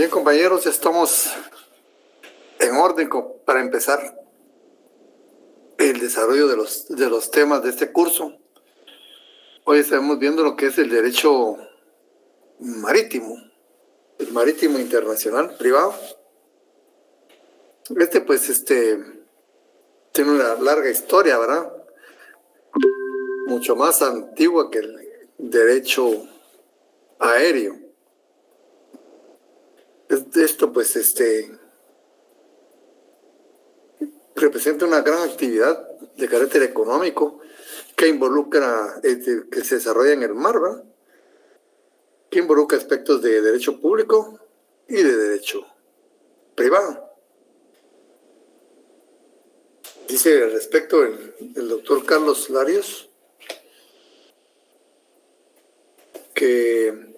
Bien, compañeros, estamos en orden para empezar el desarrollo de los temas de este curso. Hoy estamos viendo lo que es el derecho marítimo, el marítimo internacional privado. Tiene una larga historia, ¿verdad? Mucho más antigua que el derecho aéreo. Representa una gran actividad de carácter económico que involucra, que se desarrolla en el mar, ¿verdad? Que involucra aspectos de derecho público y de derecho privado. Dice al respecto el doctor Carlos Larios que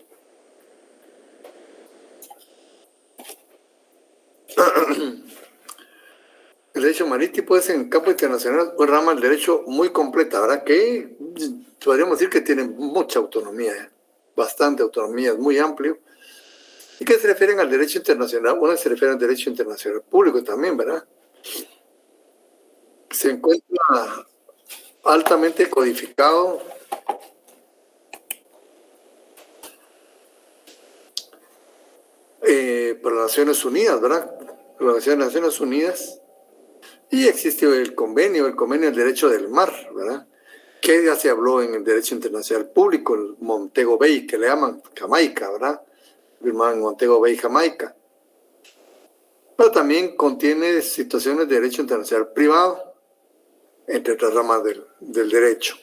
el derecho marítimo es en campo internacional una rama del derecho muy completa, ¿verdad? Que podríamos decir que tiene mucha autonomía, bastante autonomía, es muy amplio, y que se refieren al derecho internacional, bueno, se refieren al derecho internacional público también, ¿verdad? Se encuentra altamente codificado por las Naciones Unidas, ¿verdad? Por las Naciones Unidas. Y existe el convenio del derecho del mar, ¿verdad? Que ya se habló en el derecho internacional público, el Montego Bay, que le llaman Jamaica, ¿verdad? Firmado en Montego Bay, Jamaica. Pero también contiene situaciones de derecho internacional privado, entre otras ramas del derecho.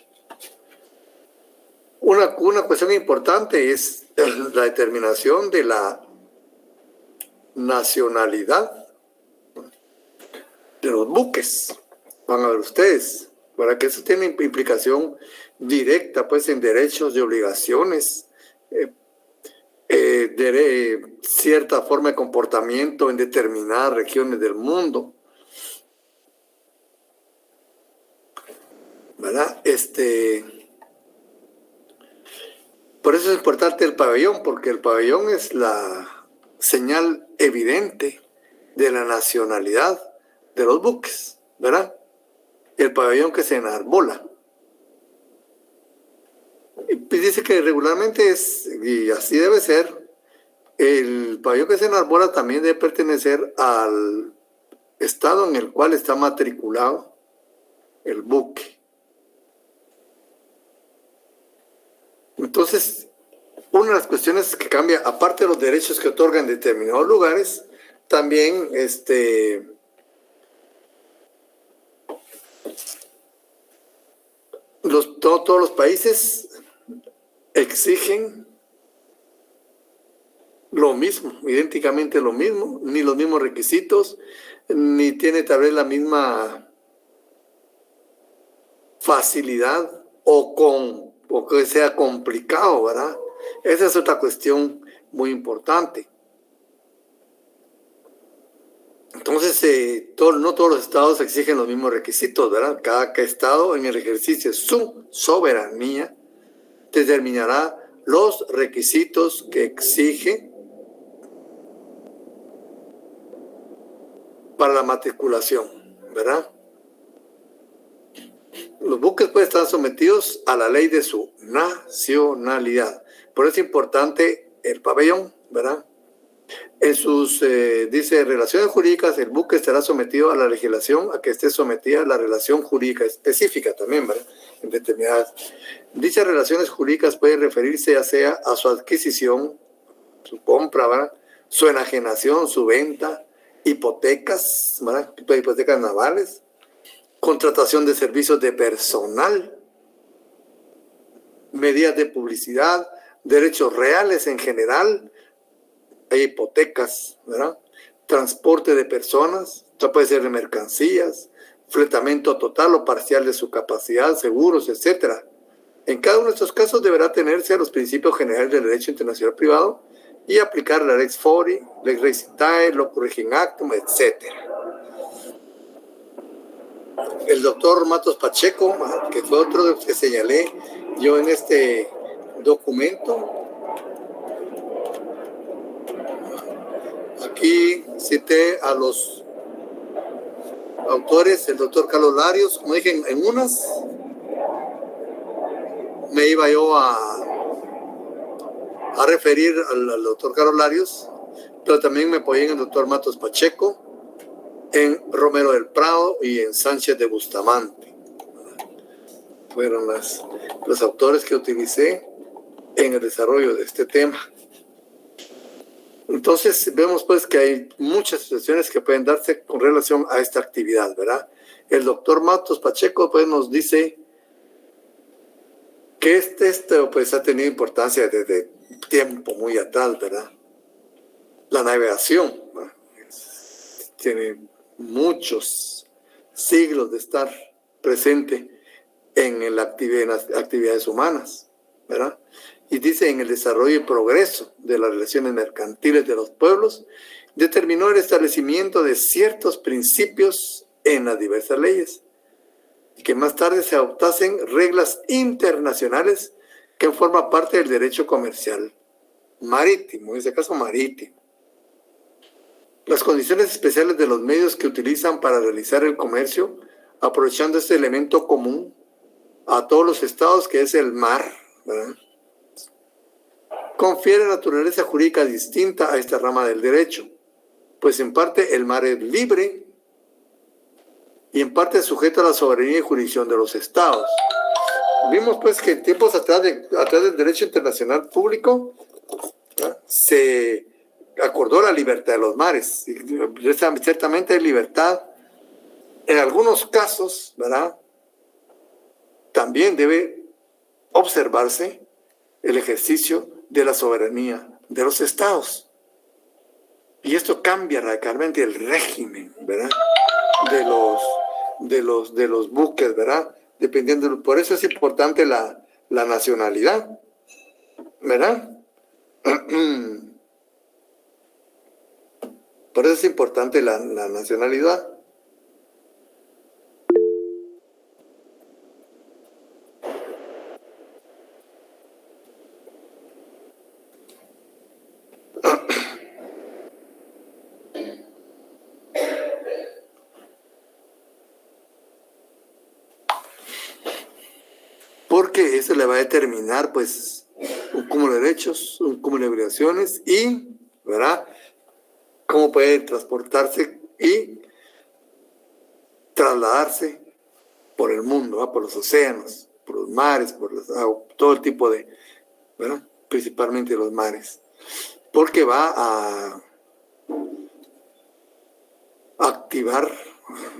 Una cuestión importante es la determinación de la nacionalidad de los buques. Van a ver ustedes, para que eso tiene implicación directa pues en derechos y obligaciones, cierta forma de comportamiento en determinadas regiones del mundo, ¿verdad? Por eso es importante el pabellón, porque el pabellón es la señal evidente de la nacionalidad de los buques, ¿verdad? El pabellón que se enarbola. Y dice que regularmente es, y así debe ser, el pabellón que se enarbola también debe pertenecer al estado en el cual está matriculado el buque. Entonces, una de las cuestiones que cambia, aparte de los derechos que otorgan en determinados lugares, también todos los países exigen lo mismo, idénticamente lo mismo, ni los mismos requisitos, ni tiene tal vez la misma facilidad o que sea complicado, ¿verdad? Esa es otra cuestión muy importante. Entonces, no todos los estados exigen los mismos requisitos, ¿verdad? Cada estado en el ejercicio de su soberanía determinará los requisitos que exige para la matriculación, ¿verdad? Los buques pueden estar sometidos a la ley de su nacionalidad. Por eso es importante el pabellón, ¿verdad? En sus, dice, relaciones jurídicas, el buque estará sometido a la legislación a que esté sometida a la relación jurídica específica también, ¿verdad? En determinadas. Dichas relaciones jurídicas pueden referirse ya sea a su adquisición, su compra, ¿verdad? Su enajenación, su venta, hipotecas, ¿verdad? Hipotecas navales, contratación de servicios de personal, medidas de publicidad, derechos reales en general, hay hipotecas, ¿verdad? Transporte de personas, esto puede ser de mercancías, fletamento total o parcial de su capacidad, seguros, etc. En cada uno de estos casos deberá tenerse a los principios generales del derecho internacional privado y aplicar la Lex Fori, Lex Recitae, Locus Regim Actum, etc. El doctor Matos Pacheco, que fue otro de los que señalé yo en este documento, aquí cité a los autores, el doctor Carlos Larios, como dije, en unas me iba yo a referir al doctor Carlos Larios, pero también me apoyé en el doctor Matos Pacheco, en Romero del Prado y en Sánchez de Bustamante. Fueron los autores que utilicé en el desarrollo de este tema. Entonces vemos pues que hay muchas situaciones que pueden darse con relación a esta actividad, ¿verdad? El doctor Matos Pacheco pues nos dice que esto pues ha tenido importancia desde tiempo muy atrás, ¿verdad? La navegación, ¿verdad? Tiene muchos siglos de estar presente en las actividades humanas, ¿verdad? Y dice, en el desarrollo y progreso de las relaciones mercantiles de los pueblos, determinó el establecimiento de ciertos principios en las diversas leyes, y que más tarde se adoptasen reglas internacionales que forman parte del derecho comercial marítimo, en este caso marítimo. Las condiciones especiales de los medios que utilizan para realizar el comercio, aprovechando este elemento común a todos los estados, que es el mar, ¿verdad?, confiere naturaleza jurídica distinta a esta rama del derecho, pues en parte el mar es libre y en parte es sujeto a la soberanía y jurisdicción de los estados. Vimos pues que en tiempos atrás del derecho internacional público, ¿verdad?, se acordó la libertad de los mares. Y ciertamente hay libertad. En algunos casos, ¿verdad?, también debe observarse el ejercicio de la soberanía de los estados. Y esto cambia radicalmente el régimen, ¿verdad?, de los buques, ¿verdad?, dependiendo. Por eso es importante la nacionalidad, ¿verdad? Por eso es importante la nacionalidad. Porque eso le va a determinar, pues, un cúmulo de derechos, un cúmulo de obligaciones y, ¿verdad?, cómo puede transportarse y trasladarse por el mundo, ¿verdad?, por los océanos, por los mares, por todo el tipo de, ¿verdad?, principalmente los mares. Porque va a activar,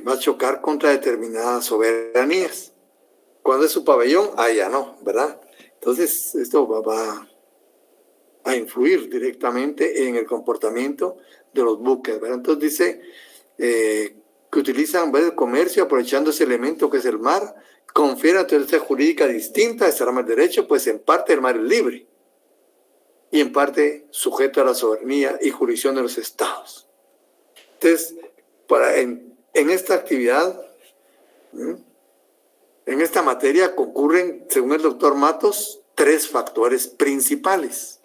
va a chocar contra determinadas soberanías. Cuando es su pabellón, allá no, ¿verdad? Entonces, esto va a influir directamente en el comportamiento de los buques, ¿verdad? Entonces dice que utilizan, ¿verdad?, el comercio aprovechando ese elemento que es el mar, confiere naturaleza jurídica distinta a esta rama del derecho, pues en parte el mar es libre y en parte sujeto a la soberanía y jurisdicción de los estados. Entonces, en esta actividad, en esta materia concurren, según el doctor Matos, 3 factores principales.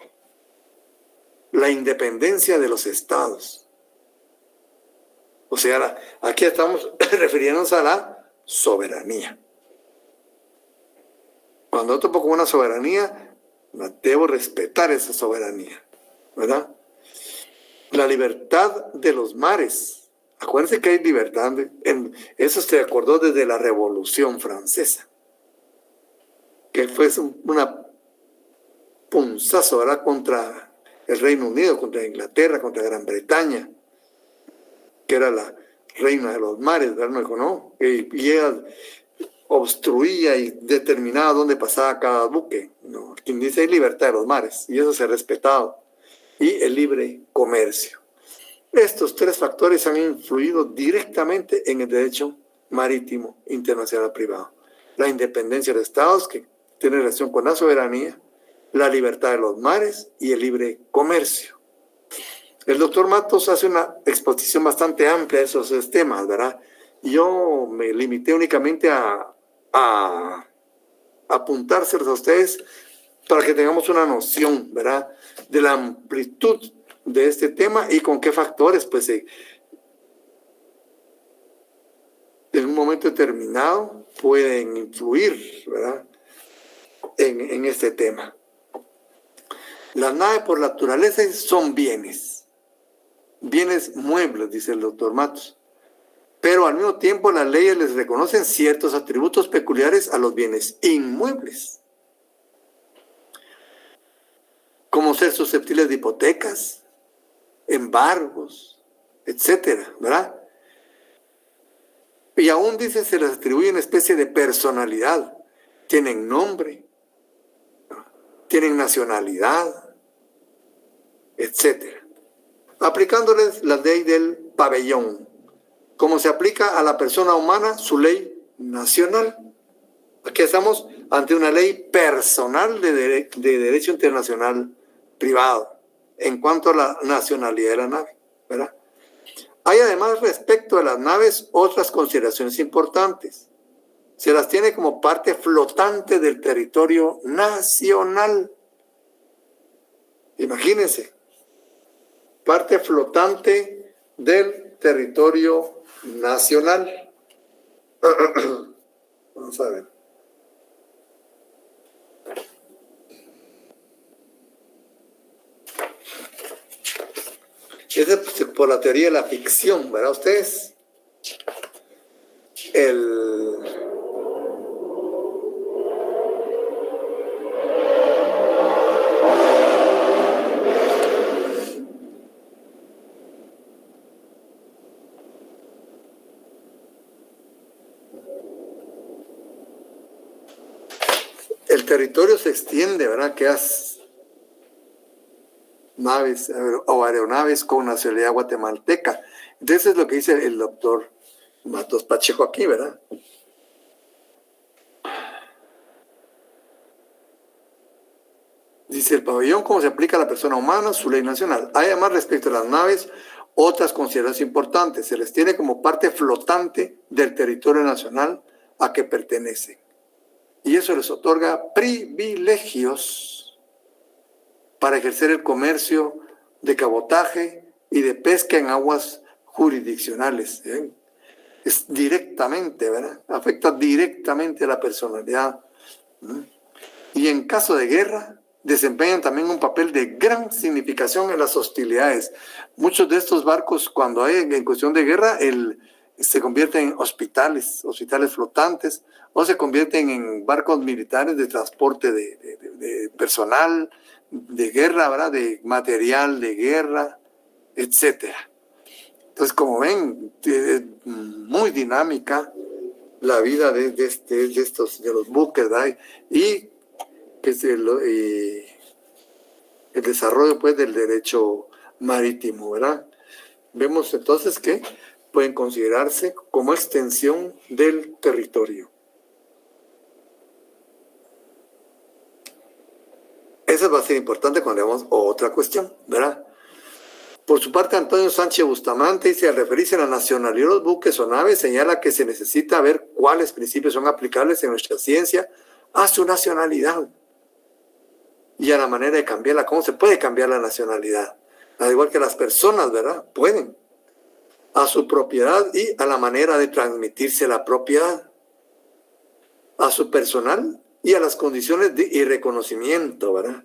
La independencia de los estados. O sea, aquí estamos refiriéndonos a la soberanía. Cuando yo topo con una soberanía, debo respetar esa soberanía, ¿verdad? La libertad de los mares. Acuérdense que hay libertad. Eso se acordó desde la Revolución Francesa, que fue una punzazo, ¿verdad?, contra el Reino Unido, contra Inglaterra, contra Gran Bretaña, que era la reina de los mares, ¿verdad? No dijo, no, y ella obstruía y determinaba dónde pasaba cada buque. No, quien dice hay libertad de los mares, y eso se ha respetado. Y el libre comercio. Estos 3 factores han influido directamente en el derecho marítimo internacional privado. La independencia de los estados, que tiene relación con la soberanía, la libertad de los mares y el libre comercio. El doctor Matos hace una exposición bastante amplia de esos temas, ¿verdad? Yo me limité únicamente a apuntárselos a ustedes para que tengamos una noción, ¿verdad?, de la amplitud de este tema y con qué factores, pues, en un momento determinado pueden influir, ¿verdad?, en este tema. Las naves por naturaleza son bienes muebles, dice el doctor Matos, pero al mismo tiempo las leyes les reconocen ciertos atributos peculiares a los bienes inmuebles, como ser susceptibles de hipotecas, embargos, etcétera, ¿verdad? Y aún dice, se les atribuye una especie de personalidad. Tienen nombre, tienen nacionalidad, etcétera. Aplicándoles la ley del pabellón, como se aplica a la persona humana su ley nacional. Aquí estamos ante una ley personal de derecho internacional privado en cuanto a la nacionalidad de la nave, ¿verdad? Hay además respecto de las naves otras consideraciones importantes. Se las tiene como parte flotante del territorio nacional. Imagínense, parte flotante del territorio nacional. Vamos a ver. Esa es por la teoría de la ficción, ¿verdad ustedes? El territorio se extiende, ¿verdad? Que es naves o aeronaves con nacionalidad guatemalteca. Entonces es lo que dice el doctor Matos Pacheco aquí, ¿verdad? Dice el pabellón, como se aplica a la persona humana, su ley nacional. Hay además respecto a las naves otras consideraciones importantes. Se les tiene como parte flotante del territorio nacional a que pertenecen. Y eso les otorga privilegios para ejercer el comercio de cabotaje y de pesca en aguas jurisdiccionales. Es directamente, ¿verdad? Afecta directamente a la personalidad. Y en caso de guerra, desempeñan también un papel de gran significación en las hostilidades. Muchos de estos barcos, cuando hay en cuestión de guerra, se convierten en hospitales flotantes, o se convierten en barcos militares de transporte de personal de guerra, ¿verdad?, de material de guerra, etcétera. Entonces, como ven, es muy dinámica la vida de los buques, ¿verdad? Y el desarrollo, pues, del derecho marítimo, ¿verdad? Vemos entonces que pueden considerarse como extensión del territorio. Eso va a ser importante cuando veamos otra cuestión, ¿verdad? Por su parte, Antonio Sánchez Bustamante dice, al referirse a la nacionalidad de los buques o naves, señala que se necesita ver cuáles principios son aplicables en nuestra ciencia a su nacionalidad y a la manera de cambiarla. ¿Cómo se puede cambiar la nacionalidad? Al igual que las personas, ¿verdad? Pueden. A su propiedad y a la manera de transmitirse la propiedad. A su personal y a las condiciones y reconocimiento, ¿verdad?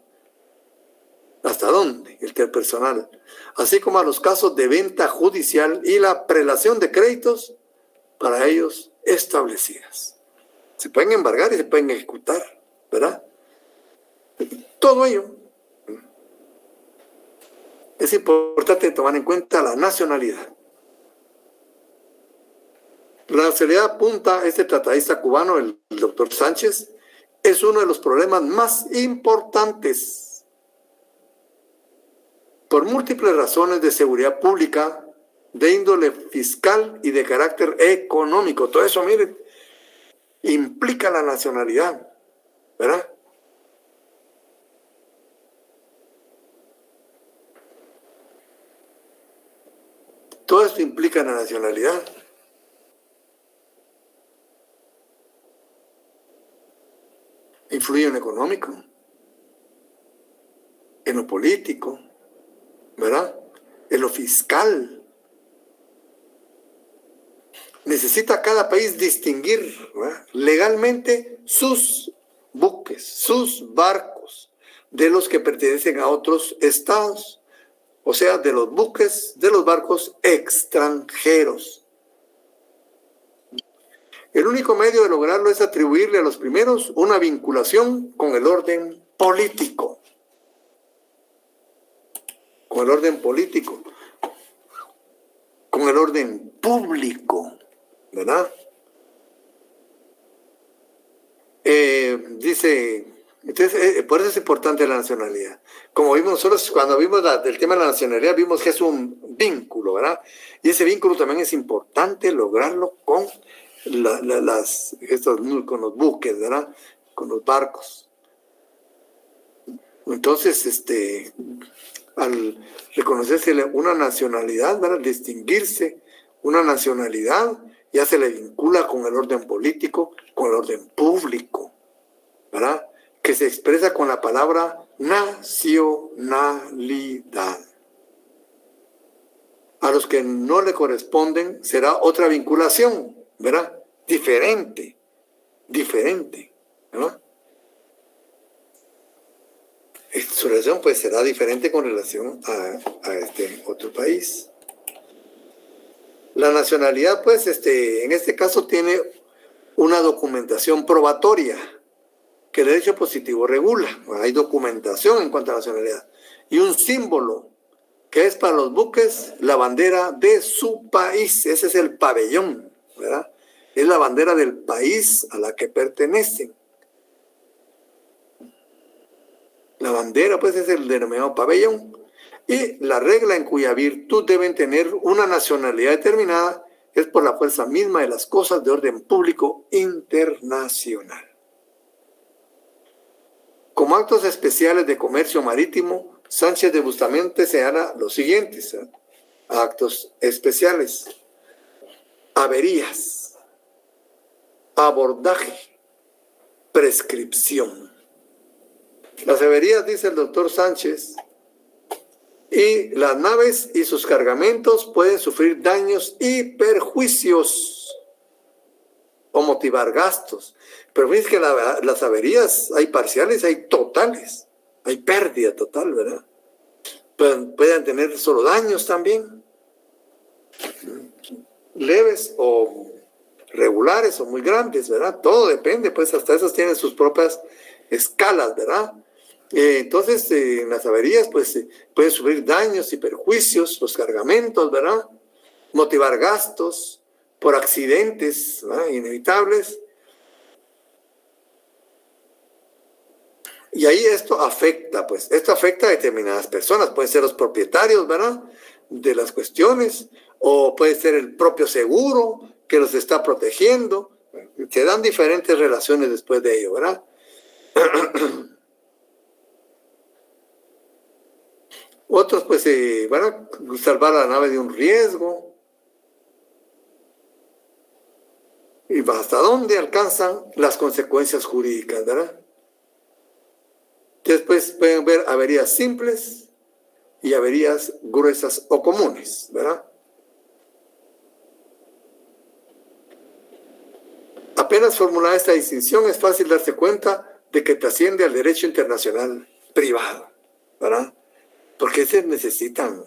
¿Hasta dónde? El personal. Así como a los casos de venta judicial y la prelación de créditos para ellos establecidas. Se pueden embargar y se pueden ejecutar, ¿verdad? Todo ello es importante tomar en cuenta la nacionalidad. La nacionalidad, apunta este tratadista cubano, el doctor Sánchez, es uno de los problemas más importantes por múltiples razones de seguridad pública, de índole fiscal y de carácter económico. Todo eso, miren, implica la nacionalidad, ¿verdad? Todo esto implica la nacionalidad. Influye en lo económico, en lo político, ¿verdad? En lo fiscal. Necesita cada país distinguir, ¿verdad?, legalmente sus buques, sus barcos, de los que pertenecen a otros estados, o sea, de los buques, de los barcos extranjeros. El único medio de lograrlo es atribuirle a los primeros una vinculación con el orden político. Con el orden político. Con el orden público, ¿verdad? Dice, entonces, por eso es importante la nacionalidad. Como vimos nosotros, cuando vimos el tema de la nacionalidad, vimos que es un vínculo, ¿verdad? Y ese vínculo también es importante lograrlo con con los buques, ¿verdad? Con los barcos. Entonces, al reconocerse una nacionalidad, ¿verdad?, distinguirse una nacionalidad, ya se le vincula con el orden político, con el orden público, ¿verdad?, que se expresa con la palabra nacionalidad. A los que no le corresponden será otra vinculación, ¿verdad?, diferente, ¿verdad? Su relación pues será diferente con relación a este otro país. La nacionalidad pues en este caso tiene una documentación probatoria que el derecho positivo regula. Hay documentación en cuanto a nacionalidad y un símbolo que es para los buques la bandera de su país. Ese es el pabellón, ¿verdad? Es la bandera del país a la que pertenecen. La bandera, pues, es el denominado pabellón. Y la regla en cuya virtud deben tener una nacionalidad determinada es por la fuerza misma de las cosas de orden público internacional. Como actos especiales de comercio marítimo, Sánchez de Bustamante señala los siguientes actos especiales: averías, abordaje, prescripción. Las averías, dice el doctor Sánchez, y las naves y sus cargamentos pueden sufrir daños y perjuicios o motivar gastos. Pero fíjense que las averías hay parciales, hay totales, hay pérdida total, ¿verdad? Pueden tener solo daños también, leves o regulares o muy grandes, ¿verdad? Todo depende, pues hasta esas tienen sus propias escalas, ¿verdad? Entonces, en las averías, pues pueden sufrir daños y perjuicios, los cargamentos, ¿verdad? Motivar gastos por accidentes, ¿verdad?, inevitables. Y ahí esto afecta a determinadas personas. Pueden ser los propietarios, ¿verdad?, de las cuestiones, o puede ser el propio seguro que los está protegiendo. Se dan diferentes relaciones después de ello, ¿verdad? Otros, pues, van a salvar a la nave de un riesgo. ¿Y hasta dónde alcanzan las consecuencias jurídicas, verdad? Después pueden ver averías simples y averías gruesas o comunes, ¿verdad? Apenas formulada esta distinción, es fácil darse cuenta de que trasciende al derecho internacional privado, ¿verdad? Porque se necesitan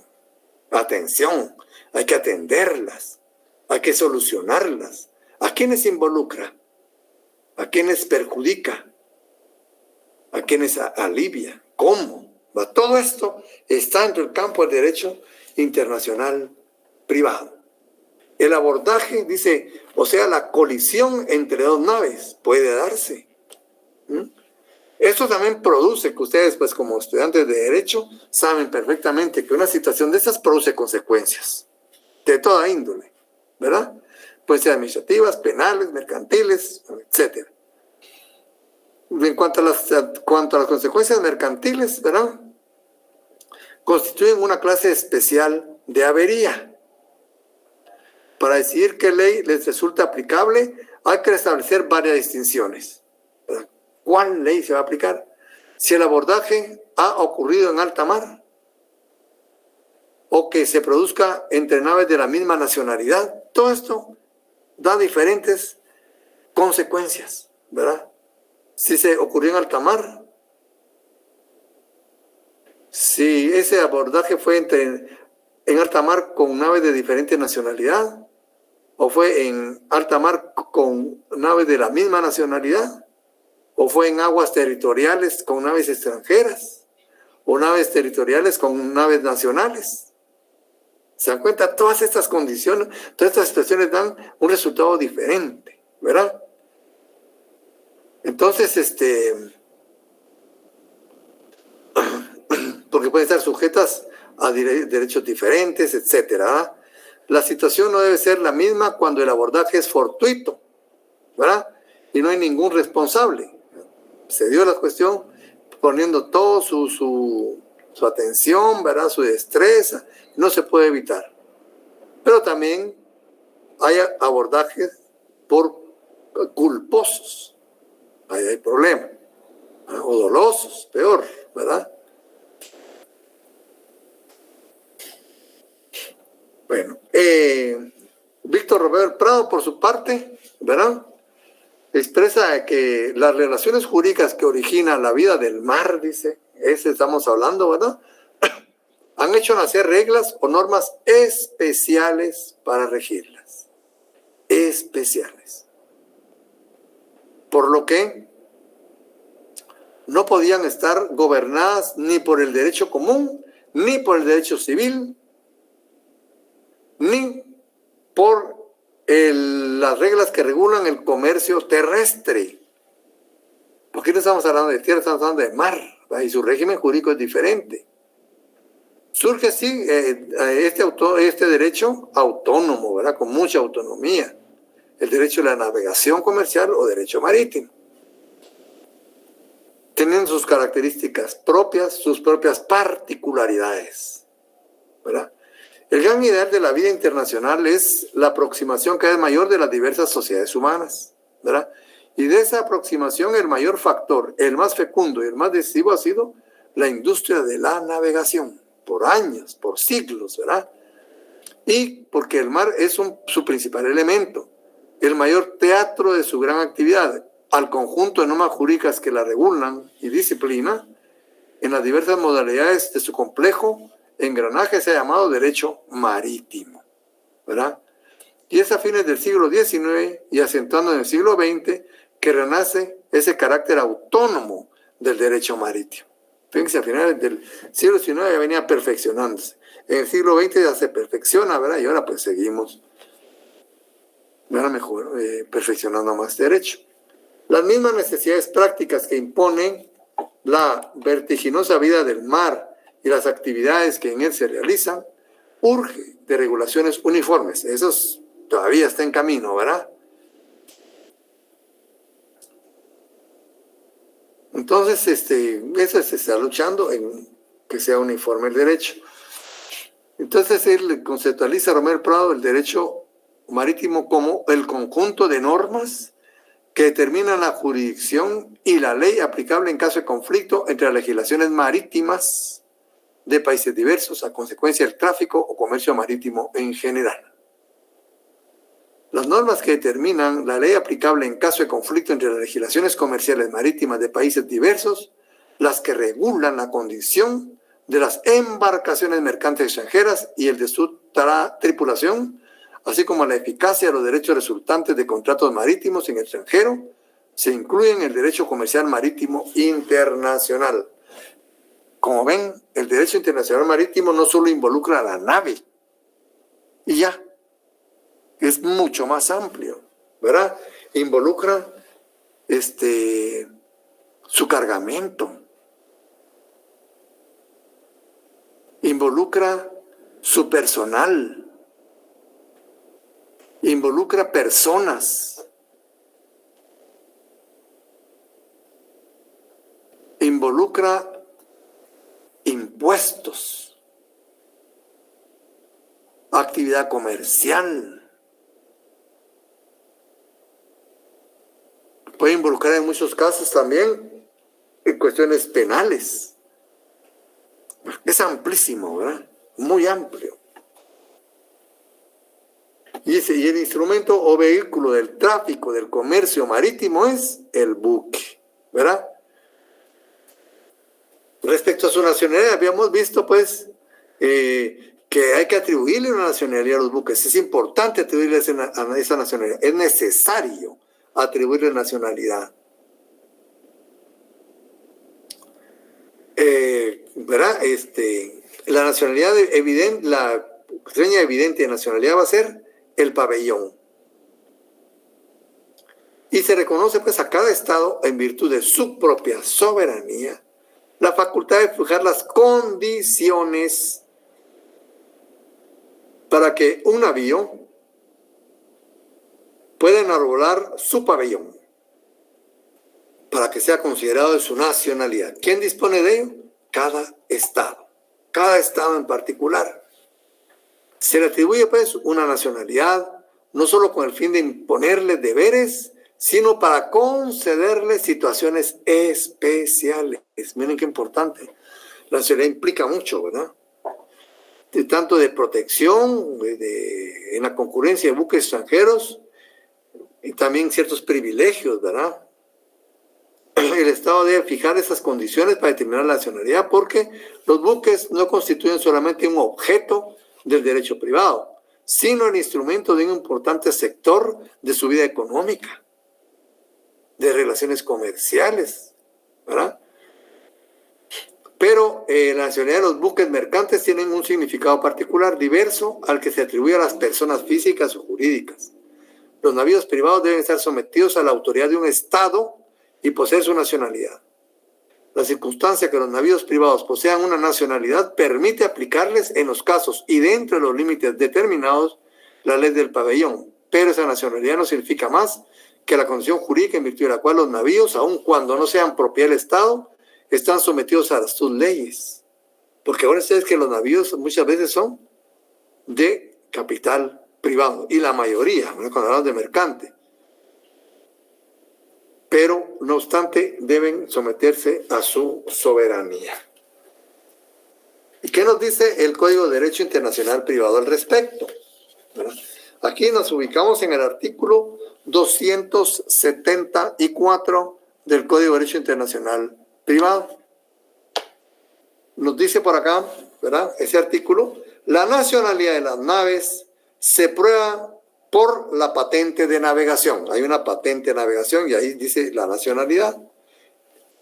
atención, hay que atenderlas, hay que solucionarlas. ¿A quiénes involucra? ¿A quiénes perjudica? ¿A quiénes alivia? ¿Cómo? Todo esto está dentro del campo del derecho internacional privado. El abordaje, dice, o sea, la colisión entre dos naves puede darse. Esto también produce que ustedes, pues como estudiantes de derecho, saben perfectamente que una situación de esas produce consecuencias de toda índole, ¿verdad? Pueden ser administrativas, penales, mercantiles, etc. En cuanto a las consecuencias mercantiles, ¿verdad?, constituyen una clase especial de avería. Para decidir qué ley les resulta aplicable, hay que establecer varias distinciones, ¿verdad? ¿Cuál ley se va a aplicar? Si el abordaje ha ocurrido en alta mar, o que se produzca entre naves de la misma nacionalidad. Todo esto da diferentes consecuencias, ¿verdad? Si se ocurrió en alta mar, si ese abordaje fue en alta mar con naves de diferente nacionalidad, o fue en alta mar con naves de la misma nacionalidad, o fue en aguas territoriales con naves extranjeras, o naves territoriales con naves nacionales. ¿Se dan cuenta? Todas estas condiciones, todas estas situaciones dan un resultado diferente, ¿verdad? Entonces, porque pueden estar sujetas a derechos diferentes, etcétera. La situación no debe ser la misma cuando el abordaje es fortuito, ¿verdad? Y no hay ningún responsable. Se dio la cuestión poniendo todo su atención, ¿verdad? Su destreza, no se puede evitar. Pero también hay abordajes por culposos, ahí hay problema, ¿verdad? O dolosos, peor, ¿verdad? Bueno, Víctor Romero Prado, por su parte, ¿verdad?, expresa que las relaciones jurídicas que originan la vida del mar, dice, ese estamos hablando, ¿verdad?, han hecho nacer reglas o normas especiales para regirlas. Especiales. Por lo que no podían estar gobernadas ni por el derecho común, ni por el derecho civil, ni por las reglas que regulan el comercio terrestre. Porque no estamos hablando de tierra, estamos hablando de mar, ¿verdad? Y su régimen jurídico es diferente. Surge así este derecho autónomo, ¿verdad?, con mucha autonomía, el derecho de la navegación comercial o derecho marítimo, teniendo sus características propias, sus propias particularidades, ¿verdad? El gran ideal de la vida internacional es la aproximación cada vez mayor de las diversas sociedades humanas, ¿verdad? Y de esa aproximación el mayor factor, el más fecundo y el más decisivo ha sido la industria de la navegación, por años, por siglos, ¿verdad? Y porque el mar es su principal elemento, el mayor teatro de su gran actividad, al conjunto de normas jurídicas que la regulan y disciplina, en las diversas modalidades de su complejo engranaje se ha llamado derecho marítimo, ¿verdad? Y es a fines del siglo XIX y acentuando en el siglo XX que renace ese carácter autónomo del derecho marítimo. Fíjense, a finales del siglo XIX ya venía perfeccionándose. En el siglo XX ya se perfecciona, ¿verdad? Y ahora pues seguimos, ¿verdad?, mejor, perfeccionando más derecho. Las mismas necesidades prácticas que imponen la vertiginosa vida del mar y las actividades que en él se realizan, urge de regulaciones uniformes. Eso todavía está en camino, ¿verdad? Entonces, eso se está luchando en que sea uniforme el derecho. Entonces, él conceptualiza, Romero Prado, el derecho marítimo como el conjunto de normas que determinan la jurisdicción y la ley aplicable en caso de conflicto entre las legislaciones marítimas de países diversos a consecuencia del tráfico o comercio marítimo en general. Las normas que determinan la ley aplicable en caso de conflicto entre las legislaciones comerciales marítimas de países diversos, las que regulan la condición de las embarcaciones mercantes extranjeras y el de su tripulación, así como la eficacia de los derechos resultantes de contratos marítimos en el extranjero, se incluyen en el derecho comercial marítimo internacional. Como ven, el derecho internacional marítimo no solo involucra a la nave, y ya, es mucho más amplio, ¿verdad? Involucra su cargamento, involucra su personal, involucra personas, involucra impuestos, actividad comercial. Puede involucrar en muchos casos también en cuestiones penales. Es amplísimo, ¿verdad? muy amplio. Y dice, y el instrumento o vehículo del tráfico, del comercio marítimo es el buque, ¿verdad? Respecto a su nacionalidad, habíamos visto, pues, que hay que atribuirle una nacionalidad a los buques. Es importante atribuirle a esa nacionalidad. Es necesario atribuirle nacionalidad. ¿Verdad? La nacionalidad evidente, la seña evidente de nacionalidad va a ser el pabellón. Y se reconoce, pues, a cada estado, en virtud de su propia soberanía, la facultad de fijar las condiciones para que un navío pueda enarbolar su pabellón, para que sea considerado de su nacionalidad. ¿Quién dispone de ello? Cada estado en particular. Se le atribuye, pues, una nacionalidad, no solo con el fin de imponerle deberes, sino para concederle situaciones especiales. Miren qué importante. La nacionalidad implica mucho, ¿verdad? Tanto de protección, en la concurrencia de buques extranjeros, y también ciertos privilegios, ¿verdad? El Estado debe fijar esas condiciones para determinar la nacionalidad, porque los buques no constituyen solamente un objeto del derecho privado, sino el instrumento de un importante sector de su vida económica, de relaciones comerciales, ¿verdad? Pero la nacionalidad de los buques mercantes tienen un significado particular, diverso al que se atribuye a las personas físicas o jurídicas. Los navíos privados deben estar sometidos a la autoridad de un Estado y poseer su nacionalidad. La circunstancia que los navíos privados posean una nacionalidad permite aplicarles en los casos y dentro de los límites determinados la ley del pabellón, pero esa nacionalidad no significa más que la condición jurídica en virtud de la cual los navíos, aun cuando no sean propiedad del Estado, están sometidos a sus leyes. Porque ahora ustedes que los navíos muchas veces son de capital privado, y la mayoría, cuando hablamos de mercante. Pero, no obstante, deben someterse a su soberanía. ¿Y qué nos dice el Código de Derecho Internacional Privado al respecto? ¿Verdad? Aquí nos ubicamos en el artículo 274 del Código de Derecho Internacional Privado. Nos dice por acá, ¿verdad? Ese artículo, la nacionalidad de las naves se prueba por la patente de navegación. Hay una patente de navegación y ahí dice la nacionalidad.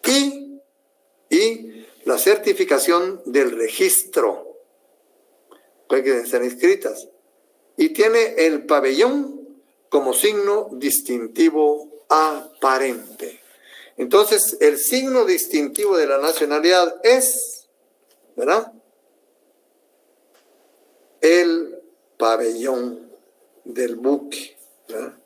Y la certificación del registro, que están inscritas. Y tiene el pabellón como signo distintivo aparente. Entonces, el signo distintivo de la nacionalidad es, ¿verdad?, el pabellón del buque, ¿verdad?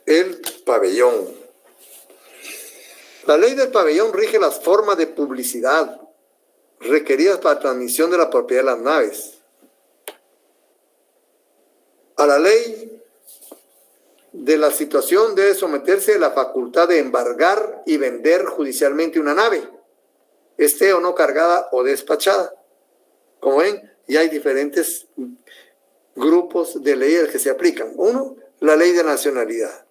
El pabellón. La ley del pabellón rige las formas de publicidad requeridas para la transmisión de la propiedad de las naves. A la ley de la situación debe someterse la facultad de embargar y vender judicialmente una nave, esté o no cargada o despachada. Como ven, ya hay diferentes grupos de leyes que se aplican. Uno, la ley de nacionalidad,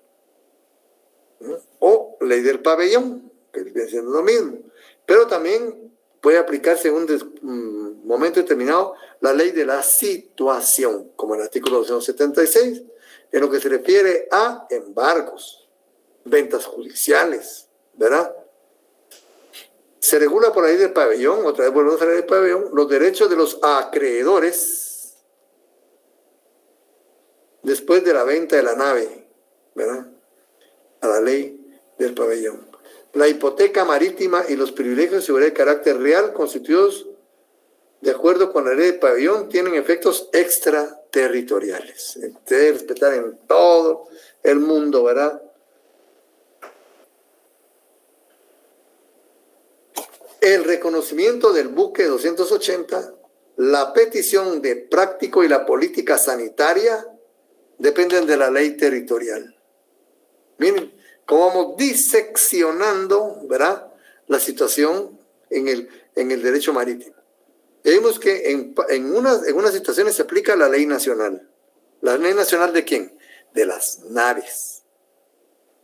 ¿no?, o ley del pabellón, que viene siendo lo mismo. Pero también puede aplicarse en un momento determinado la ley de la situación, como el artículo 276, en lo que se refiere a embargos, ventas judiciales, ¿verdad? Se regula por la ley del pabellón, otra vez volvemos a la ley del pabellón, los derechos de los acreedores después de la venta de la nave, ¿verdad?, a la ley del pabellón. La hipoteca marítima y los privilegios de seguridad de carácter real constituidos de acuerdo con la ley del pabellón tienen efectos extraterritoriales. Se debe respetar en todo el mundo, ¿verdad? El reconocimiento del buque 280, la petición de práctico y la política sanitaria dependen de la ley territorial. Miren cómo vamos diseccionando, ¿verdad?, la situación en el derecho marítimo. Vemos que en unas situaciones se aplica la ley nacional. ¿La ley nacional de quién? De las naves.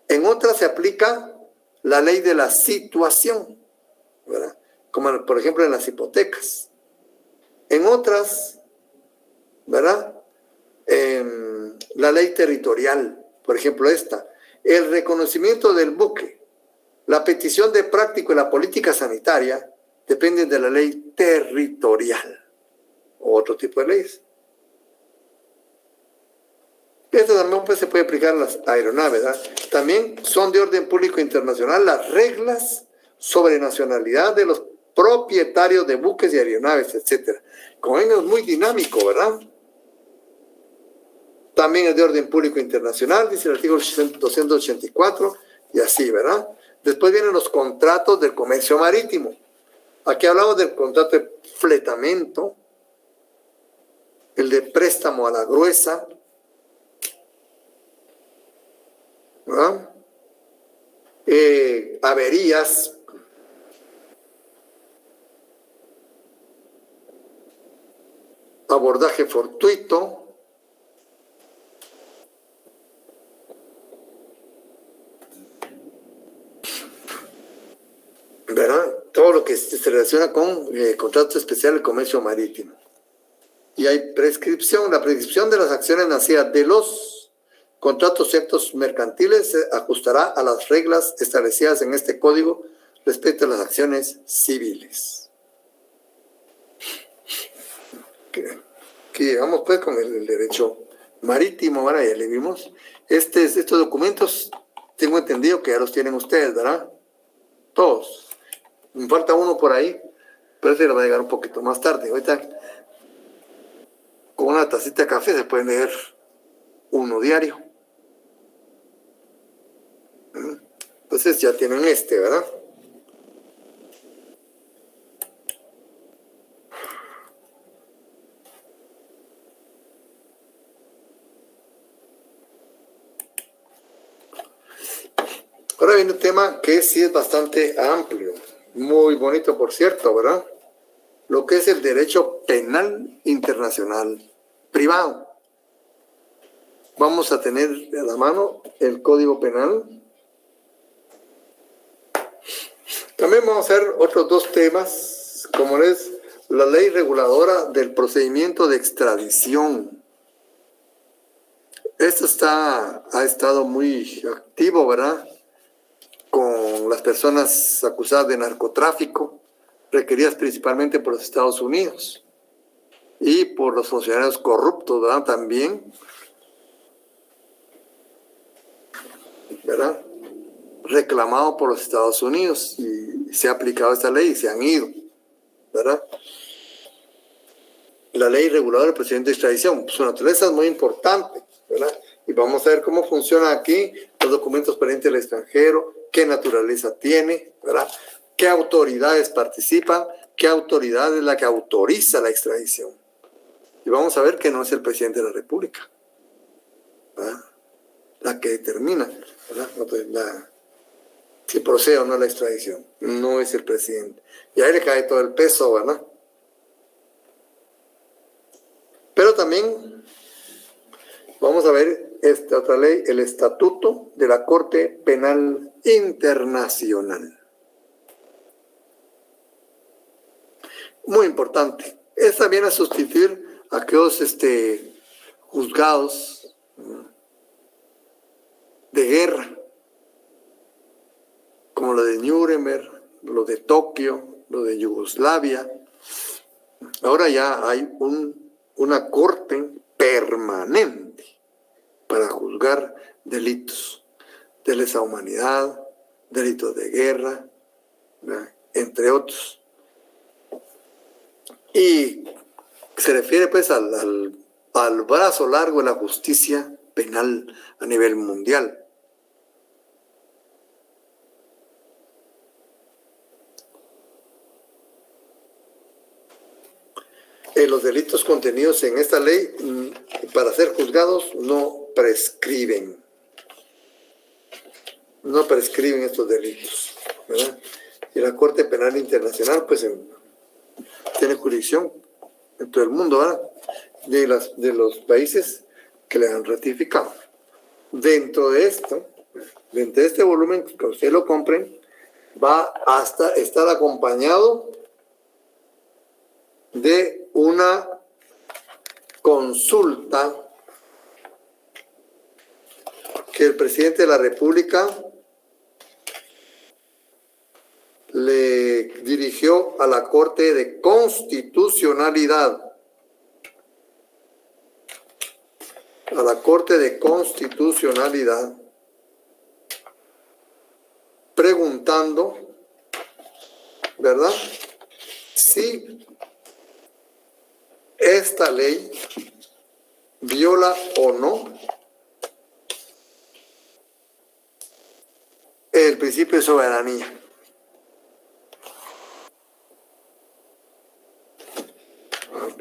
En otras se aplica la ley de la situación, ¿verdad? Como por ejemplo en las hipotecas. En otras, ¿verdad? La ley territorial, por ejemplo esta, el reconocimiento del buque, la petición de práctico y la política sanitaria dependen de la ley territorial o otro tipo de leyes. Esto también pues, se puede aplicar a las aeronaves, ¿verdad? También son de orden público internacional las reglas sobre nacionalidad de los propietarios de buques y aeronaves, etc. Como ven, es muy dinámico, ¿verdad? También es de orden público internacional, dice el artículo 284, y así, ¿verdad? Después vienen los contratos del comercio marítimo. Aquí hablamos del contrato de fletamento, el de préstamo a la gruesa, ¿verdad? Averías, abordaje fortuito, ¿verdad? Todo lo que se relaciona con contrato especial del comercio marítimo. Y hay prescripción. La prescripción de las acciones nacidas de los contratos y actos mercantiles se ajustará a las reglas establecidas en este código respecto a las acciones civiles. Aquí llegamos pues con el derecho marítimo, ¿verdad? Ya le vimos. Estos documentos tengo entendido que ya los tienen ustedes, ¿verdad? Todos. Me falta uno por ahí, pero ese lo va a llegar un poquito más tarde. Ahorita, con una tacita de café se puede leer uno diario. Entonces ya tienen este, ¿verdad? Ahora viene un tema que sí es bastante amplio, muy bonito por cierto, ¿verdad? Lo que es el derecho penal internacional privado. Vamos a tener a la mano el Código Penal. También vamos a hacer otros dos temas, como es la ley reguladora del procedimiento de extradición. Esto ha estado muy activo, ¿verdad? Con las personas acusadas de narcotráfico, requeridas principalmente por los Estados Unidos y por los funcionarios corruptos, ¿verdad? También, ¿verdad? Reclamado por los Estados Unidos y se ha aplicado esta ley y se han ido, ¿verdad? La ley reguladora del procedimiento de extradición, su naturaleza es muy importante, ¿verdad? Y vamos a ver cómo funciona aquí los documentos pendientes del extranjero, qué naturaleza tiene, ¿verdad? Qué autoridades participan, qué autoridad es la que autoriza la extradición. Y vamos a ver que no es el presidente de la República, ¿verdad? La que determina, ¿verdad? Si procede o no la extradición. No es el presidente. Y ahí le cae todo el peso, ¿verdad? Pero también vamos a ver esta otra ley, el Estatuto de la Corte Penal Internacional. Muy importante. Esta viene a sustituir a aquellos juzgados de guerra, como lo de Nuremberg, lo de Tokio, lo de Yugoslavia. Ahora ya hay una corte permanente para juzgar delitos de lesa humanidad, delitos de guerra, ¿verdad? Entre otros. Y se refiere pues al brazo largo de la justicia penal a nivel mundial. Los delitos contenidos en esta ley para ser juzgados no prescriben. No prescriben estos delitos, ¿verdad? Y la Corte Penal Internacional, pues, tiene jurisdicción en todo el mundo, ¿verdad? De los países que le han ratificado. Dentro de esto, dentro de este volumen, que ustedes lo compren, va hasta estar acompañado de una consulta que el presidente de la República le dirigió a la Corte de Constitucionalidad. A la Corte de Constitucionalidad, preguntando, ¿verdad?, si esta ley viola o no el principio de soberanía.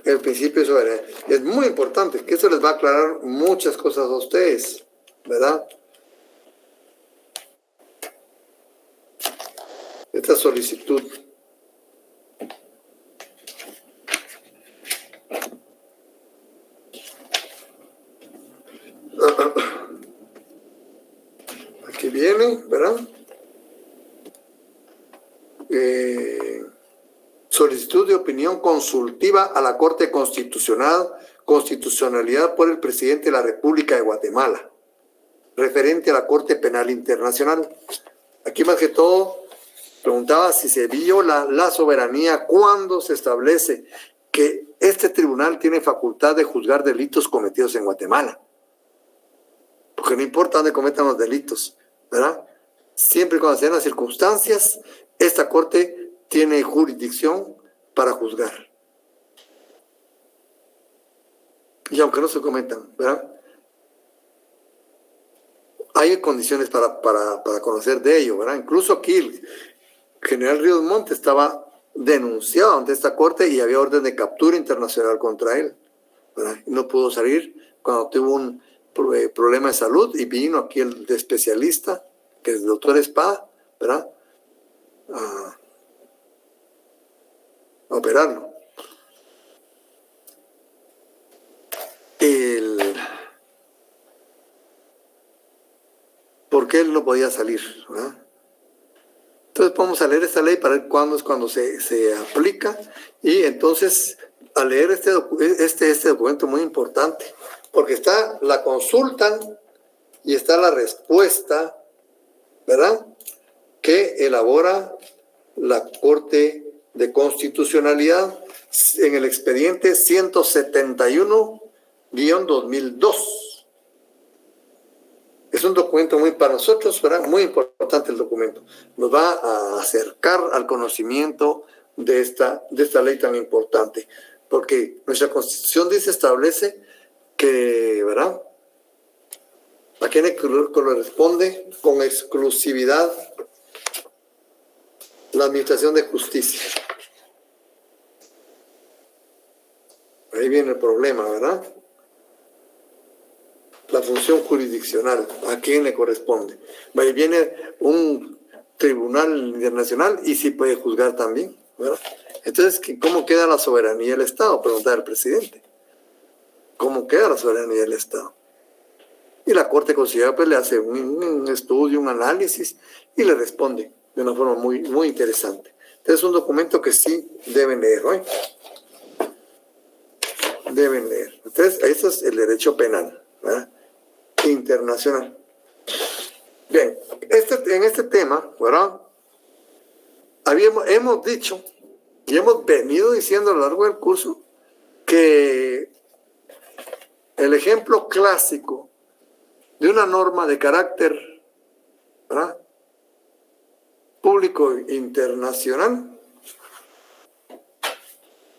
El principio de soberanía. Es muy importante, que eso les va a aclarar muchas cosas a ustedes, ¿verdad? Esta solicitud. Aquí viene, ¿verdad? Solicitud de opinión consultiva a la Corte Constitucionalidad por el presidente de la República de Guatemala, referente a la Corte Penal Internacional. Aquí más que todo preguntaba si se viola la soberanía cuando se establece que este tribunal tiene facultad de juzgar delitos cometidos en Guatemala. Porque no importa dónde cometan los delitos, ¿verdad? Siempre y cuando sean las circunstancias, esta Corte tiene jurisdicción para juzgar. Y aunque no se cometan, ¿verdad?, hay condiciones para conocer de ello, ¿verdad? Incluso aquí el general Ríos Montt estaba denunciado ante esta Corte y había orden de captura internacional contra él, ¿verdad? Y no pudo salir cuando tuvo un problema de salud y vino aquí el especialista, que es el doctor Espada, ¿verdad?, a operarlo. ¿Por qué él no podía salir, ¿verdad? Entonces vamos a leer esta ley para ver cuándo es cuando se aplica, y entonces a leer este documento muy importante, porque está la consulta y está la respuesta, ¿verdad?, que elabora la Corte de Constitucionalidad en el expediente 171-2002. Es un documento muy para nosotros, ¿verdad?, muy importante el documento. Nos va a acercar al conocimiento de esta ley tan importante, porque nuestra Constitución establece que, ¿verdad?, a quien le corresponde con exclusividad la administración de justicia. Ahí viene el problema, ¿verdad? La función jurisdiccional, ¿a quién le corresponde? Ahí viene un tribunal internacional y sí puede juzgar también, ¿verdad? Entonces, ¿cómo queda la soberanía del Estado? Pregunta el presidente. ¿Cómo queda la soberanía del Estado? Y la Corte Constitucional pues le hace un estudio, un análisis y le responde de una forma muy, muy interesante. Entonces es un documento que sí deben leer, ¿no? Deben leer. Entonces, eso es el derecho penal, ¿verdad?, internacional. Bien, en este tema, ¿verdad?, hemos dicho y hemos venido diciendo a lo largo del curso que el ejemplo clásico de una norma de carácter, ¿verdad?, público internacional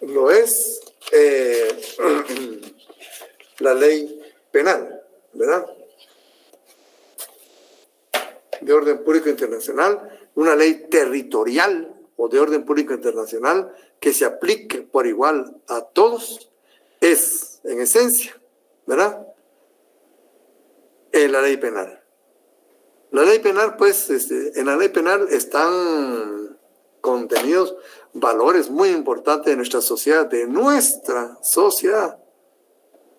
lo es la ley penal, ¿verdad?, de orden público internacional, una ley territorial o de orden público internacional que se aplique por igual a todos, es en esencia, ¿verdad?, la ley penal. La ley penal, pues, en la ley penal están contenidos, valores muy importantes de nuestra sociedad,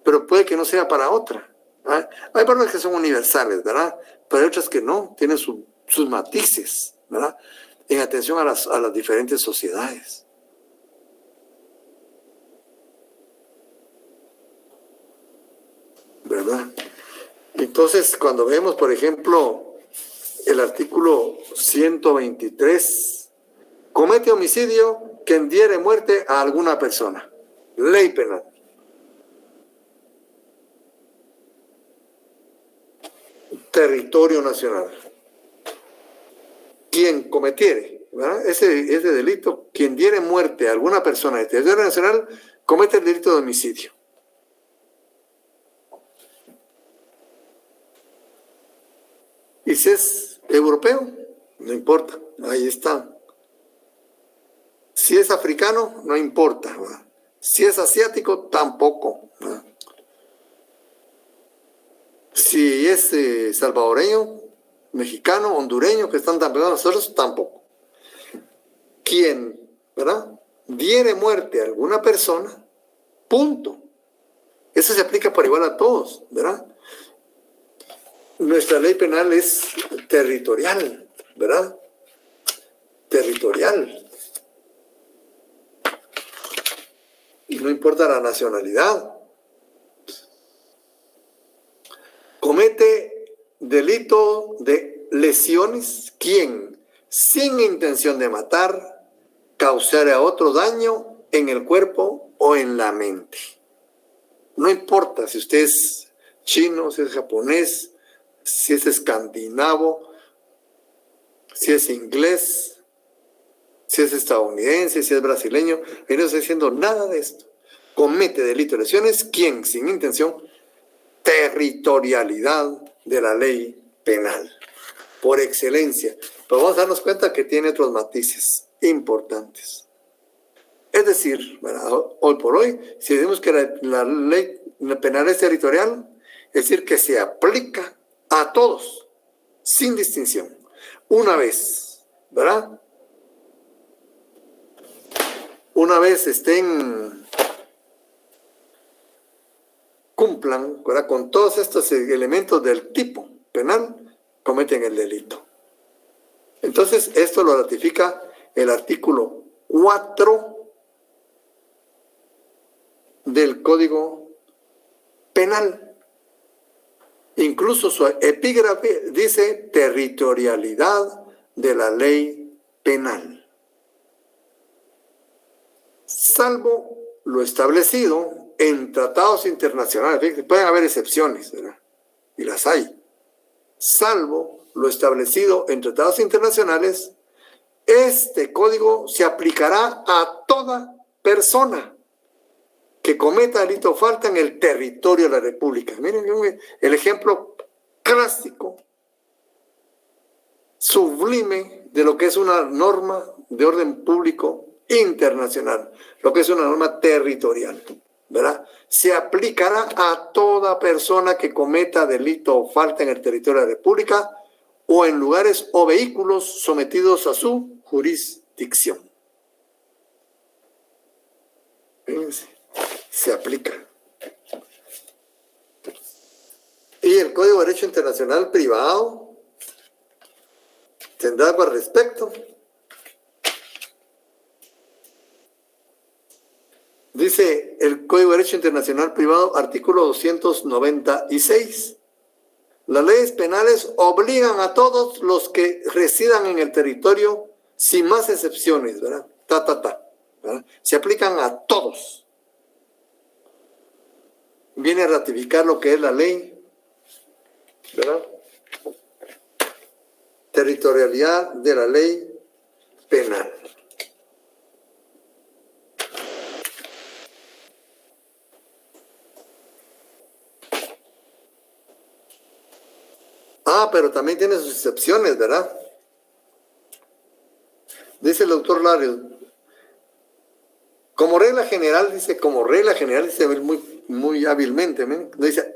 pero puede que no sea para otra. Hay valores que son universales, ¿verdad? Pero hay otras que no, tienen sus matices, ¿verdad? En atención a las diferentes sociedades. ¿Verdad? Entonces, cuando vemos, por ejemplo, el artículo 123, comete homicidio quien diere muerte a alguna persona. Ley penal. Territorio nacional. Quien cometiere, ¿verdad? Ese delito, quien diere muerte a alguna persona de territorio nacional, comete el delito de homicidio. Y si es europeo, no importa, ahí está. Si es africano, no importa, ¿verdad? Si es asiático, tampoco, ¿verdad? Si es salvadoreño, mexicano, hondureño, que están tan pegados a nosotros, tampoco. Quien, ¿verdad?, diere muerte a alguna persona, punto. Eso se aplica por igual a todos, ¿verdad? Nuestra ley penal es territorial, ¿verdad? Territorial. Y no importa la nacionalidad. Comete delito de lesiones quien, sin intención de matar, causare a otro daño en el cuerpo o en la mente. No importa si usted es chino, si es japonés, si es escandinavo, si es inglés, si es estadounidense, si es brasileño, y no está diciendo nada de esto. Comete delito de lesiones quien, sin intención, territorialidad de la ley penal, por excelencia. Pero vamos a darnos cuenta que tiene otros matices importantes. Es decir, ¿verdad?, hoy por hoy, si decimos que la ley penal es territorial, es decir, que se aplica a todos, sin distinción. Una vez, ¿verdad?, una vez cumplan, ¿verdad?, con todos estos elementos del tipo penal, cometen el delito. Entonces, esto lo ratifica el artículo 4 del Código Penal. Incluso su epígrafe dice territorialidad de la ley penal. Salvo lo establecido en tratados internacionales. Pueden haber excepciones, ¿verdad?, y las hay. Salvo lo establecido en tratados internacionales, este código se aplicará a toda persona que cometa delito o falta en el territorio de la República. Miren el ejemplo clásico, sublime, de lo que es una norma de orden público internacional, lo que es una norma territorial, ¿verdad? Se aplicará a toda persona que cometa delito o falta en el territorio de la República o en lugares o vehículos sometidos a su jurisdicción. Fíjense, se aplica. Y el Código de Derecho Internacional Privado tendrá algo al respecto. Dice el Código de Derecho Internacional Privado, artículo 296. Las leyes penales obligan a todos los que residan en el territorio, sin más excepciones, ¿verdad? ¿Verdad? Se aplican a todos. Viene a ratificar lo que es la ley, ¿verdad? Territorialidad de la ley penal. Pero también tiene sus excepciones, ¿verdad? Dice el doctor Larios, como regla general, dice muy hábilmente, ¿me? Dice,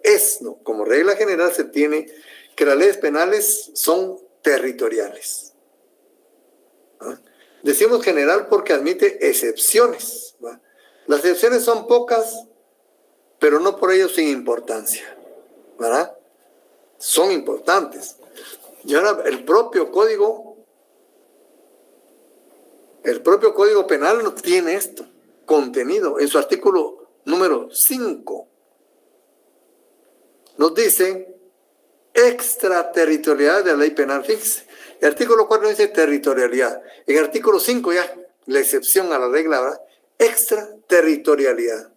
como regla general se tiene que las leyes penales son territoriales. ¿Ah? Decimos general porque admite excepciones, ¿va? Las excepciones son pocas, pero no por ello sin importancia, ¿verdad? Son importantes. Y ahora el propio código penal no tiene esto contenido en su artículo número 5. Nos dice extraterritorialidad de la ley penal. Fíjese, el artículo 4 dice territorialidad. En el artículo 5 ya, la excepción a la regla, ¿verdad? Extraterritorialidad.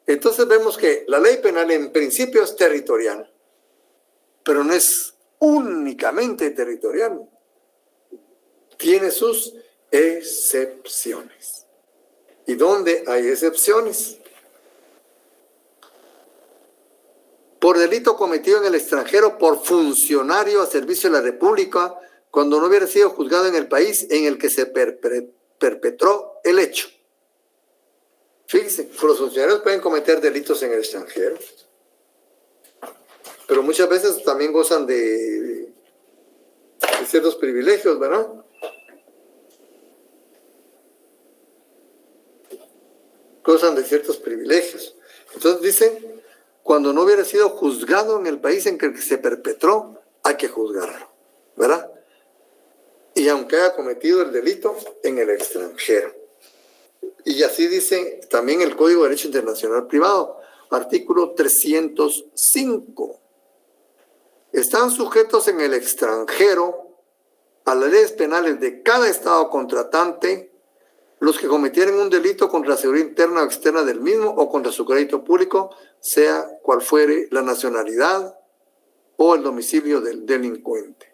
Entonces vemos que la ley penal en principio es territorial, pero no es únicamente territorial. Tiene sus excepciones. ¿Y dónde hay excepciones? Por delito cometido en el extranjero por funcionario a servicio de la República cuando no hubiera sido juzgado en el país en el que se perpetró el hecho. Fíjense, los funcionarios pueden cometer delitos en el extranjero, pero muchas veces también gozan de ciertos privilegios, ¿verdad? Gozan de ciertos privilegios. Entonces dicen, cuando no hubiera sido juzgado en el país en que se perpetró, hay que juzgarlo, ¿verdad? Y aunque haya cometido el delito en el extranjero. Y así dice también el Código de Derecho Internacional Privado, artículo 305. Están sujetos en el extranjero a las leyes penales de cada estado contratante los que cometieran un delito contra la seguridad interna o externa del mismo o contra su crédito público, sea cual fuere la nacionalidad o el domicilio del delincuente.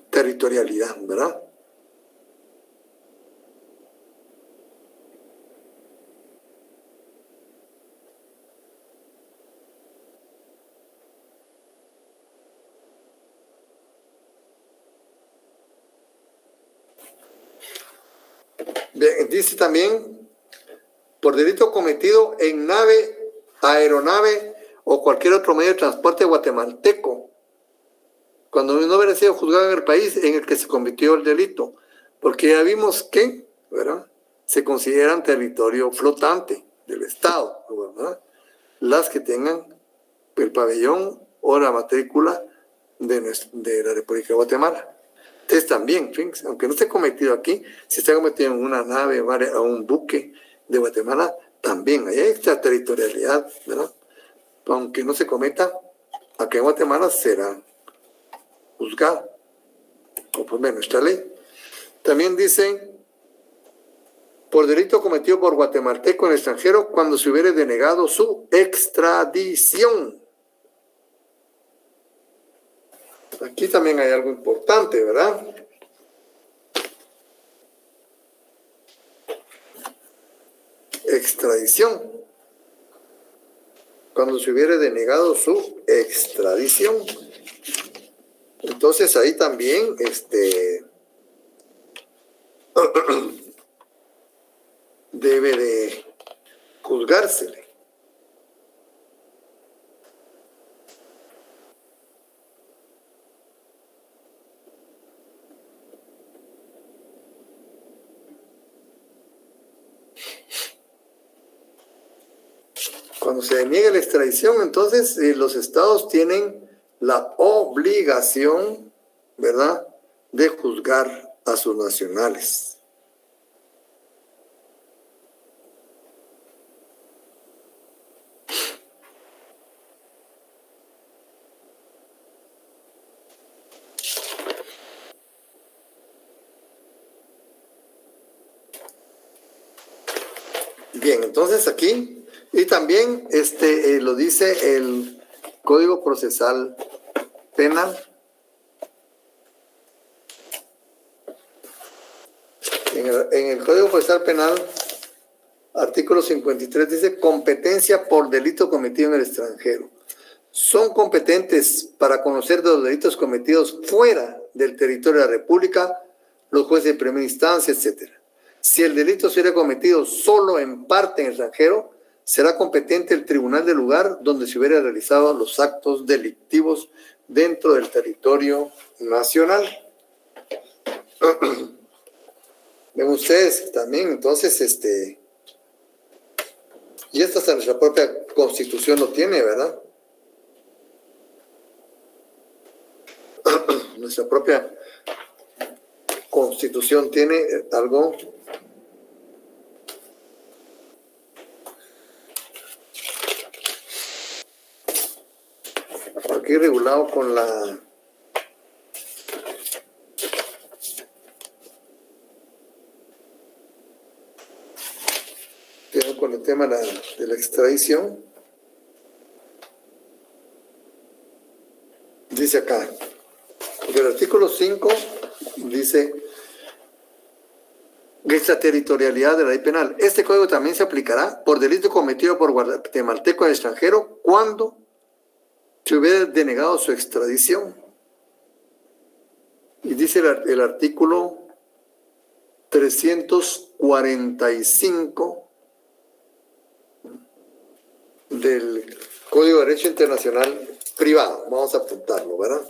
Territorialidad, ¿verdad? Dice también, por delito cometido en nave, aeronave o cualquier otro medio de transporte guatemalteco, cuando no hubiera sido juzgado en el país en el que se cometió el delito, porque ya vimos que, ¿verdad?, se consideran territorio flotante del Estado, ¿verdad?, las que tengan el pabellón o la matrícula de la República de Guatemala. Entonces también, fíjense, aunque no esté cometido aquí, si está cometido en una nave o un buque de Guatemala, también hay extraterritorialidad, ¿verdad? Aunque no se cometa aquí en Guatemala, será juzgado, conforme a nuestra ley. También dice, por delito cometido por guatemalteco en el extranjero cuando se hubiere denegado su extradición. Aquí también hay algo importante, ¿verdad? Extradición. Cuando se hubiere denegado su extradición. Entonces ahí también debe de juzgársele. Cuando se deniega la extradición, entonces los estados tienen la obligación, ¿verdad?, de juzgar a sus nacionales. Bien, entonces aquí, y también lo dice el Código Procesal Penal. En el Código Procesal Penal, artículo 53, dice competencia por delito cometido en el extranjero. Son competentes para conocer de los delitos cometidos fuera del territorio de la República los jueces de primera instancia, etc. Si el delito se hubiera cometido solo en parte en el extranjero, será competente el tribunal del lugar donde se hubiera realizado los actos delictivos dentro del territorio nacional. Ven ustedes también, entonces, y esta hasta nuestra propia Constitución lo tiene, ¿verdad? Nuestra propia Constitución tiene algo aquí regulado con la con el tema de la extradición. Dice acá, el artículo 5 dice extraterritorialidad de la ley penal. Este código también se aplicará por delito cometido por guatemalteco en extranjero cuando se hubiera denegado su extradición. Y dice el artículo 345 del Código de Derecho Internacional Privado. Vamos a apuntarlo, ¿verdad?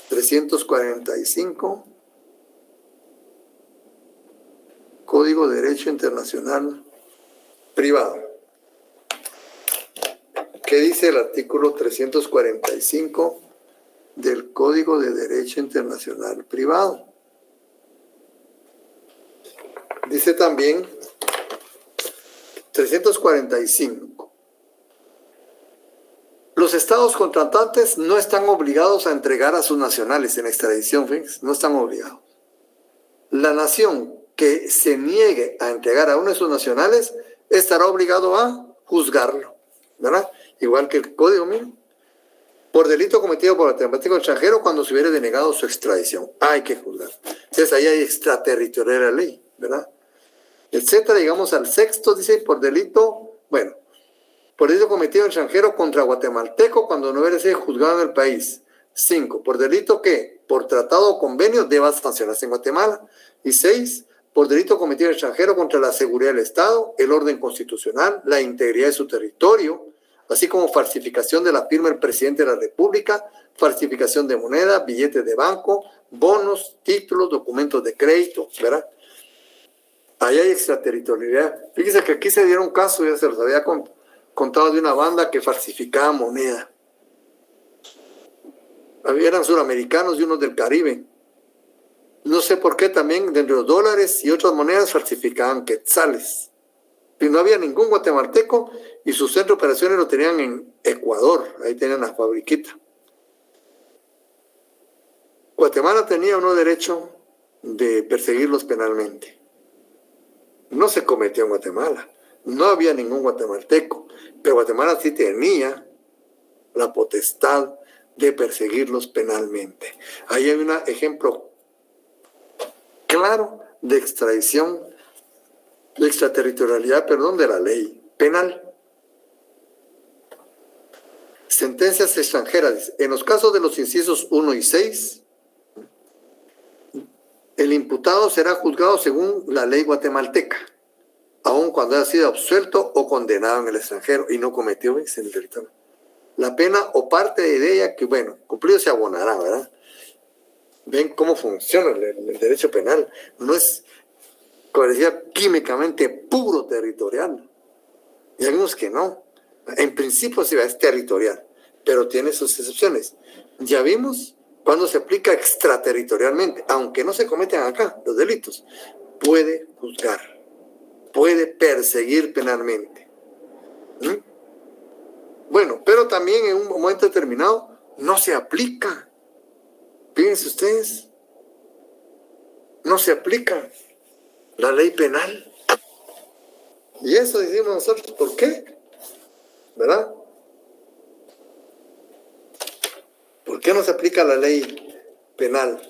345 Código de Derecho Internacional Privado. ¿Qué dice el artículo 345 del Código de Derecho Internacional Privado? Dice también 345. Los estados contratantes no están obligados a entregar a sus nacionales en extradición, no están obligados. La nación que se niegue a entregar a uno de sus nacionales estará obligado a juzgarlo, ¿verdad? Igual que el código, miren, por delito cometido por guatemalteco extranjero cuando se hubiera denegado su extradición. Hay que juzgar. Entonces ahí hay extraterritorial la ley, ¿verdad? Etcétera, llegamos al sexto, dice por delito, bueno, por delito cometido en extranjero contra guatemalteco cuando no hubiera sido juzgado en el país. 5. Por delito que, por tratado o convenio, deba sancionarse en Guatemala. Y 6. Por delito cometido en extranjero contra la seguridad del Estado, el orden constitucional, la integridad de su territorio, así como falsificación de la firma del presidente de la República, falsificación de moneda, billetes de banco, bonos, títulos, documentos de crédito, ¿verdad? Ahí hay extraterritorialidad. Fíjese que aquí se dieron casos, ya se los había contado de una banda que falsificaba moneda. Eran suramericanos y unos del Caribe. No sé por qué también de los dólares y otras monedas falsificaban quetzales. Y no había ningún guatemalteco y su centro de operaciones lo tenían en Ecuador. Ahí tenían la fabriquita. Guatemala tenía uno derecho de perseguirlos penalmente. No se cometió en Guatemala. No había ningún guatemalteco. Pero Guatemala sí tenía la potestad de perseguirlos penalmente. Ahí hay un ejemplo claro de extradición, de extraterritorialidad, de la ley penal. Sentencias extranjeras. En los casos de los incisos 1 y 6, el imputado será juzgado según la ley guatemalteca, aun cuando haya sido absuelto o condenado en el extranjero y no cometió el delito. La pena o parte de ella que, bueno, cumplido se abonará, ¿verdad? Ven cómo funciona el derecho penal. No es, como decía, químicamente puro territorial. Ya vimos que no. En principio sí es territorial, pero tiene sus excepciones. Ya vimos cuando se aplica extraterritorialmente, aunque no se cometen acá los delitos, puede juzgar, puede perseguir penalmente. Bueno, pero también en un momento determinado no se aplica. Fíjense ustedes, no se aplica la ley penal. Y eso decimos nosotros, ¿por qué? ¿Verdad? ¿Por qué no se aplica la ley penal?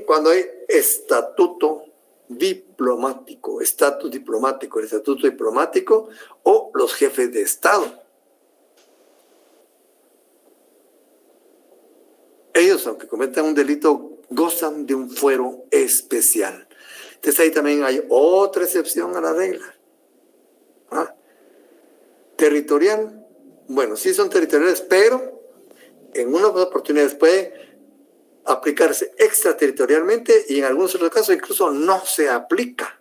Cuando hay estatus diplomático, el estatuto diplomático o los jefes de Estado. Ellos, aunque cometan un delito, gozan de un fuero especial. Entonces ahí también hay otra excepción a la regla. Territorial Bueno, sí son territoriales, pero en unas oportunidades puede aplicarse extraterritorialmente y en algunos otros casos incluso no se aplica.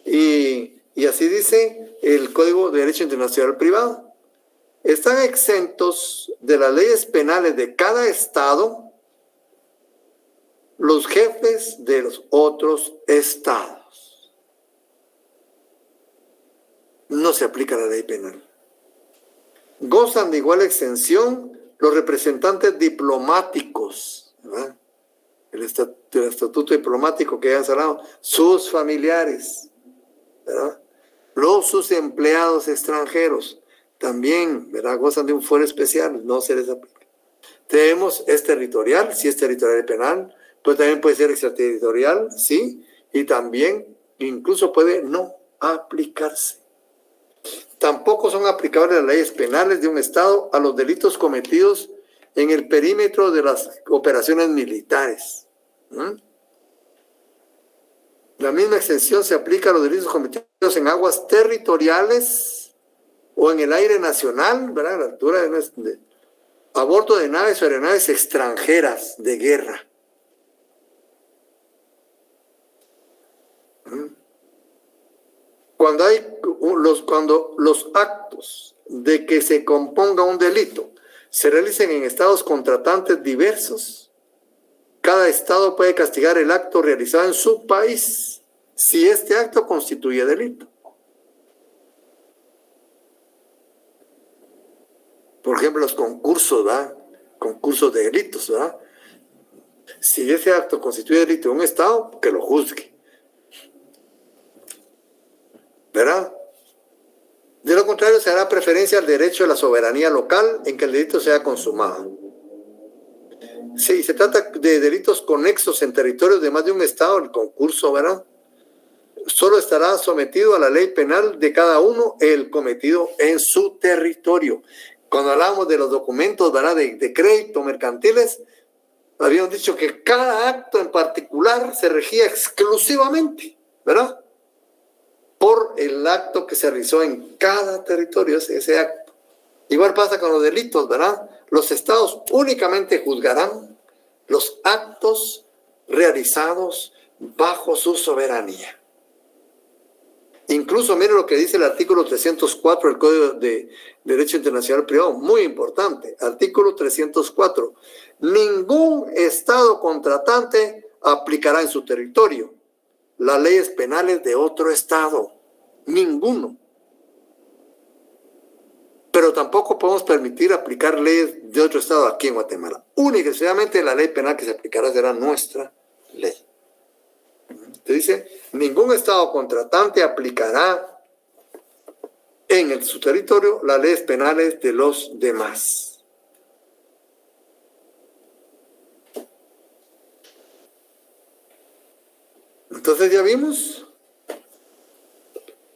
Y así dice el Código de Derecho Internacional Privado. Están exentos de las leyes penales de cada estado los jefes de los otros estados. No se aplica la ley penal. Gozan de igual exención los representantes diplomáticos, ¿verdad? El estatuto diplomático que ya han hablado, sus familiares, ¿verdad? Sus empleados extranjeros también, ¿verdad? Gozan de un fuero especial, no se les aplica. Tenemos, es territorial, sí es territorial y penal, pues también puede ser extraterritorial, sí, y también incluso puede no aplicarse. Tampoco son aplicables las leyes penales de un estado a los delitos cometidos en el perímetro de las operaciones militares. La misma exención se aplica a los delitos cometidos en aguas territoriales o en el aire nacional, ¿verdad? A la altura de a bordo de naves o aeronaves extranjeras de guerra. Cuando los actos de que se componga un delito se realicen en estados contratantes diversos, cada estado puede castigar el acto realizado en su país si este acto constituye delito. Por ejemplo, los concursos, ¿verdad? Concursos de delitos, ¿verdad? Si ese acto constituye delito en un estado, que lo juzgue, ¿verdad? De lo contrario, se hará preferencia al derecho de la soberanía local en que el delito sea consumado. Si se trata de delitos conexos en territorios de más de un estado, el concurso, ¿verdad? Solo estará sometido a la ley penal de cada uno el cometido en su territorio. Cuando hablamos de los documentos, ¿verdad? de crédito mercantiles, habíamos dicho que cada acto en particular se regía exclusivamente, ¿verdad? Por el acto que se realizó en cada territorio, ese acto. Igual pasa con los delitos, ¿verdad? Los estados únicamente juzgarán los actos realizados bajo su soberanía. Incluso mire lo que dice el artículo 304 del Código de Derecho Internacional Privado, muy importante. Artículo 304. Ningún estado contratante aplicará en su territorio las leyes penales de otro estado. Ninguno. Pero tampoco podemos permitir aplicar leyes de otro estado aquí en Guatemala. Única y exclusivamente la ley penal que se aplicará será nuestra ley. Te dice, ningún estado contratante aplicará en su territorio las leyes penales de los demás. Entonces ya vimos,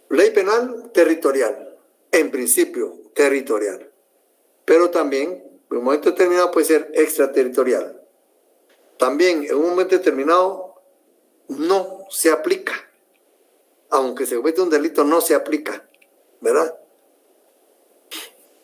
ley penal territorial, en principio territorial, pero también en un momento determinado puede ser extraterritorial. También en un momento determinado no se aplica, aunque se comete un delito no se aplica, ¿verdad?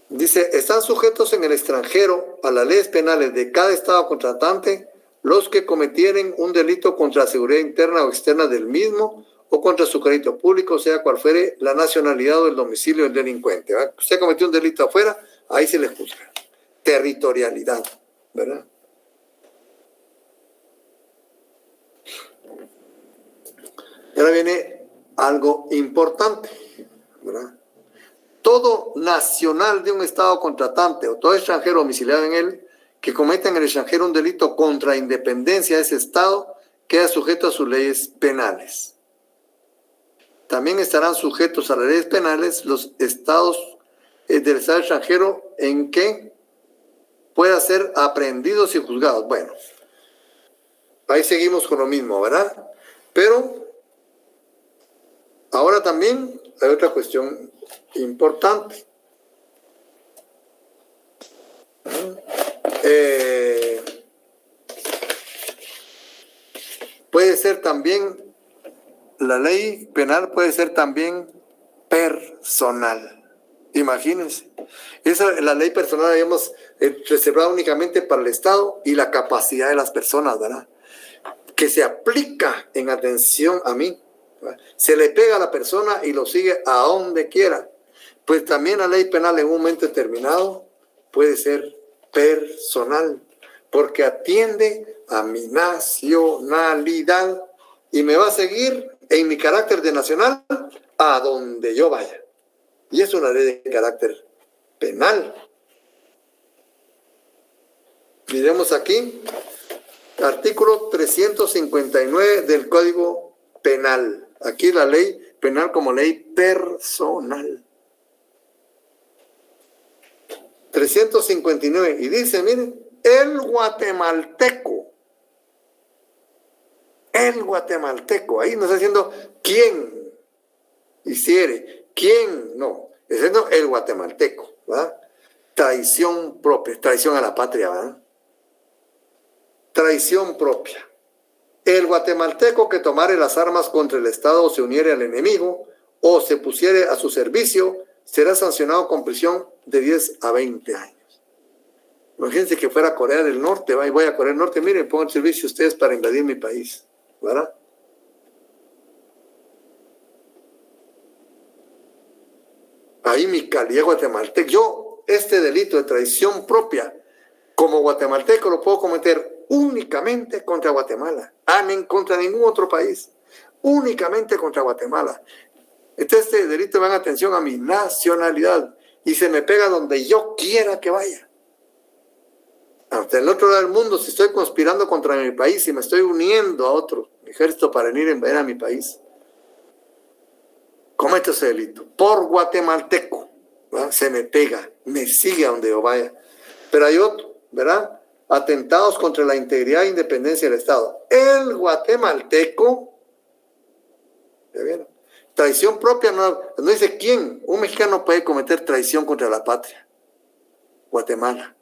Dice, están sujetos en el extranjero a las leyes penales de cada estado contratante los que cometieren un delito contra la seguridad interna o externa del mismo o contra su crédito público, sea cual fuere la nacionalidad o el domicilio del delincuente, ¿verdad? Usted cometió un delito afuera, ahí se le juzga. Territorialidad, ¿verdad? Y ahora viene algo importante, ¿verdad? Todo nacional de un estado contratante o todo extranjero domiciliado en él que cometa en el extranjero un delito contra la independencia de ese estado queda sujeto a sus leyes penales. También estarán sujetos a las leyes penales los estados del estado extranjero en que pueda ser aprehendidos y juzgados. Bueno, ahí seguimos con lo mismo, ¿verdad? Pero ahora también hay otra cuestión importante. Puede ser también, la ley penal puede ser también personal. Imagínense. La ley personal la habíamos reservado únicamente para el Estado y la capacidad de las personas, ¿verdad? Que se aplica en atención a mí, ¿verdad? Se le pega a la persona y lo sigue a donde quiera. Pues también la ley penal en un momento determinado puede ser personal, porque atiende a mi nacionalidad y me va a seguir en mi carácter de nacional a donde yo vaya. Y es una ley de carácter penal. Miremos aquí, artículo 359 del Código Penal. Aquí la ley penal como ley personal. 359. Y dice, miren, el guatemalteco, ahí no está diciendo quién hiciere, quién no, está diciendo el guatemalteco, ¿verdad? Traición propia, traición a la patria, ¿verdad? Traición propia. El guatemalteco que tomare las armas contra el Estado o se uniere al enemigo o se pusiere a su servicio será sancionado con prisión de 10 a 20 años. Imagínense que fuera a Corea del Norte, voy a Corea del Norte, miren, pongan servicio ustedes para invadir mi país, ¿verdad? Ahí mi calidad guatemalteca, yo este delito de traición propia, como guatemalteco lo puedo cometer únicamente contra Guatemala, en contra ningún otro país, únicamente contra Guatemala. Este delito va en atención a mi nacionalidad y se me pega donde yo quiera que vaya. Hasta el otro lado del mundo, si estoy conspirando contra mi país y me estoy uniendo a otro ejército para venir a invadir a mi país, cometo ese delito. Por guatemalteco, ¿verdad? Se me pega, me sigue a donde yo vaya. Pero hay otro, ¿verdad? Atentados contra la integridad e independencia del Estado. El guatemalteco, ¿ya vieron? Traición propia no dice quién. Un mexicano puede cometer traición contra la patria. Guatemala.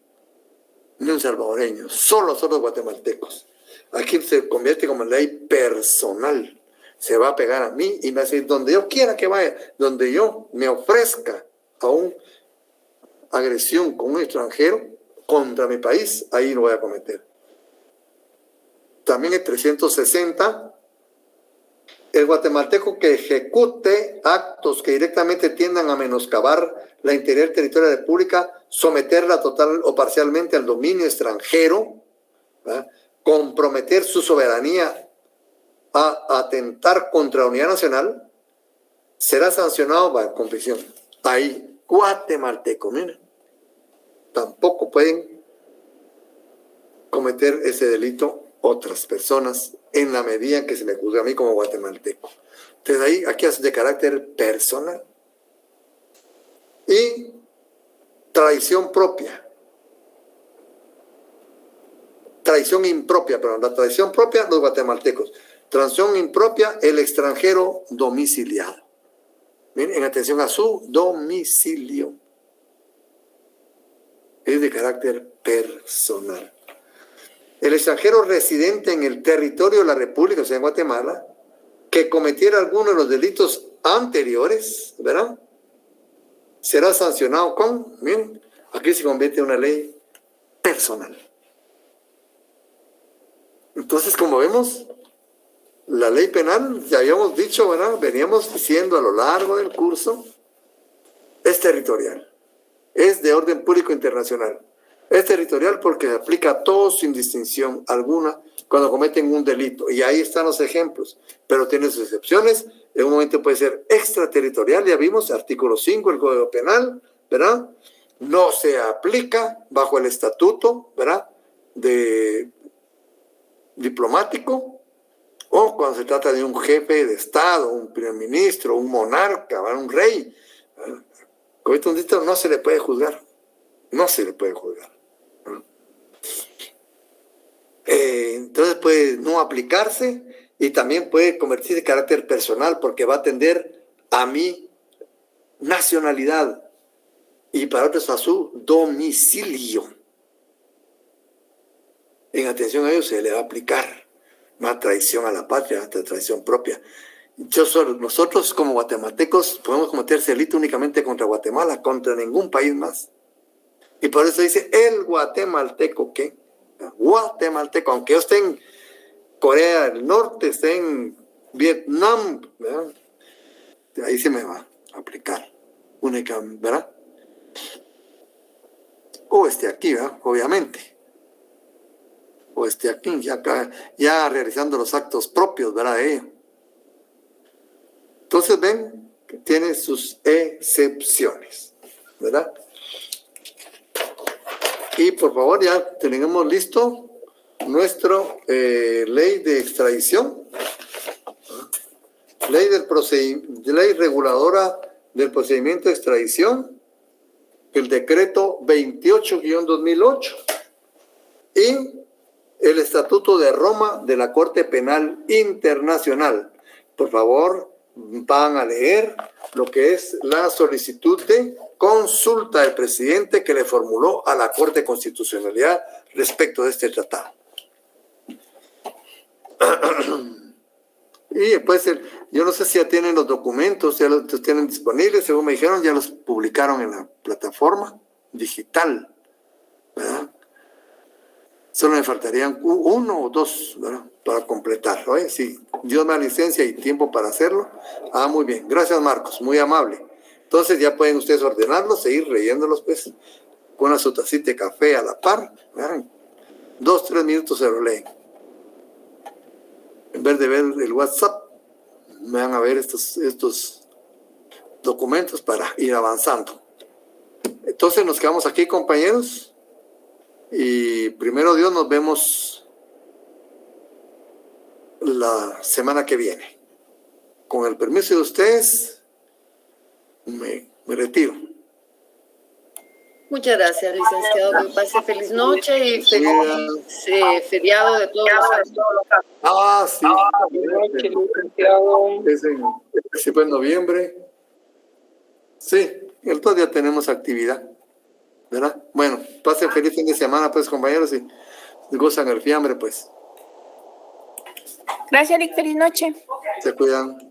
Ni un salvadoreño. Solo los guatemaltecos. Aquí se convierte como ley personal. Se va a pegar a mí y me va a decir donde yo quiera que vaya, donde yo me ofrezca a una agresión con un extranjero contra mi país, ahí lo voy a cometer. También el 360. El guatemalteco que ejecute actos que directamente tiendan a menoscabar la integridad del territorio de la República, someterla total o parcialmente al dominio extranjero, ¿verdad? Comprometer su soberanía, a atentar contra la unidad nacional, será sancionado con prisión. Ahí, guatemalteco, miren, tampoco pueden cometer ese delito otras personas en la medida en que se me juzga a mí como guatemalteco. Entonces ahí, aquí es de carácter personal. Y traición propia. Traición impropia, perdón, la traición propia, los guatemaltecos. Traición impropia, el extranjero domiciliado. Miren, en atención a su domicilio. Es de carácter personal. El extranjero residente en el territorio de la República, o sea, en Guatemala, que cometiera alguno de los delitos anteriores, ¿verdad? Será sancionado con, miren, aquí se convierte en una ley personal. Entonces, como vemos, la ley penal, ya habíamos dicho, ¿verdad? Veníamos diciendo a lo largo del curso, es territorial, es de orden público internacional. Es territorial porque se aplica a todos sin distinción alguna cuando cometen un delito. Y ahí están los ejemplos, pero tiene sus excepciones. En un momento puede ser extraterritorial, ya vimos, artículo 5 del Código Penal, ¿verdad? No se aplica bajo el estatuto, ¿verdad? De diplomático, o cuando se trata de un jefe de Estado, un primer ministro, un monarca, ¿verdad? Un rey. Comete un delito, no se le puede juzgar. No se le puede juzgar. Entonces puede no aplicarse y también puede convertirse de carácter personal porque va a atender a mi nacionalidad y para otros a su domicilio. En atención a ello se le va a aplicar más traición a la patria, hasta traición propia. nosotros como guatemaltecos podemos cometer delito únicamente contra Guatemala, contra ningún país más. Y por eso dice el guatemalteco, ¿qué? Guatemalteco, aunque yo esté en Corea del Norte, esté en Vietnam, ¿verdad? Ahí se me va a aplicar únicamente, ¿verdad? O esté aquí, ¿verdad? Obviamente. O esté aquí, ya realizando los actos propios, ¿verdad? Entonces ven que tiene sus excepciones, ¿verdad? Y por favor ya tenemos listo nuestra ley de extradición, ley reguladora del procedimiento de extradición, el decreto 28-2008 y el Estatuto de Roma de la Corte Penal Internacional. Por favor, van a leer lo que es la solicitud de consulta del presidente que le formuló a la Corte de Constitucionalidad respecto de este tratado. Y después, yo no sé si ya tienen los documentos, ya los tienen disponibles, según me dijeron, ya los publicaron en la plataforma digital, ¿verdad? Solo me faltarían uno o dos, ¿verdad?, para completarlo, ¿eh? Si Dios me da licencia y tiempo para hacerlo. Muy bien. Gracias, Marcos. Muy amable. Entonces ya pueden ustedes ordenarlos, seguir leyéndolos, pues, con una su tacita de café a la par, ¿verdad? 2-3 minutos se lo leen. En vez de ver el WhatsApp, me van a ver estos documentos para ir avanzando. Entonces nos quedamos aquí, compañeros. Y primero Dios, nos vemos la semana que viene. Con el permiso de ustedes, me retiro. Muchas gracias, licenciado. Que pase feliz noche y feliz feriado de todos los Sí. Es el principio de noviembre. Sí, el otro día tenemos actividad, ¿verdad? Bueno, pasen feliz fin de semana, pues, compañeros, y gozan el fiambre, pues. Gracias, Rick. Feliz noche. Se cuidan.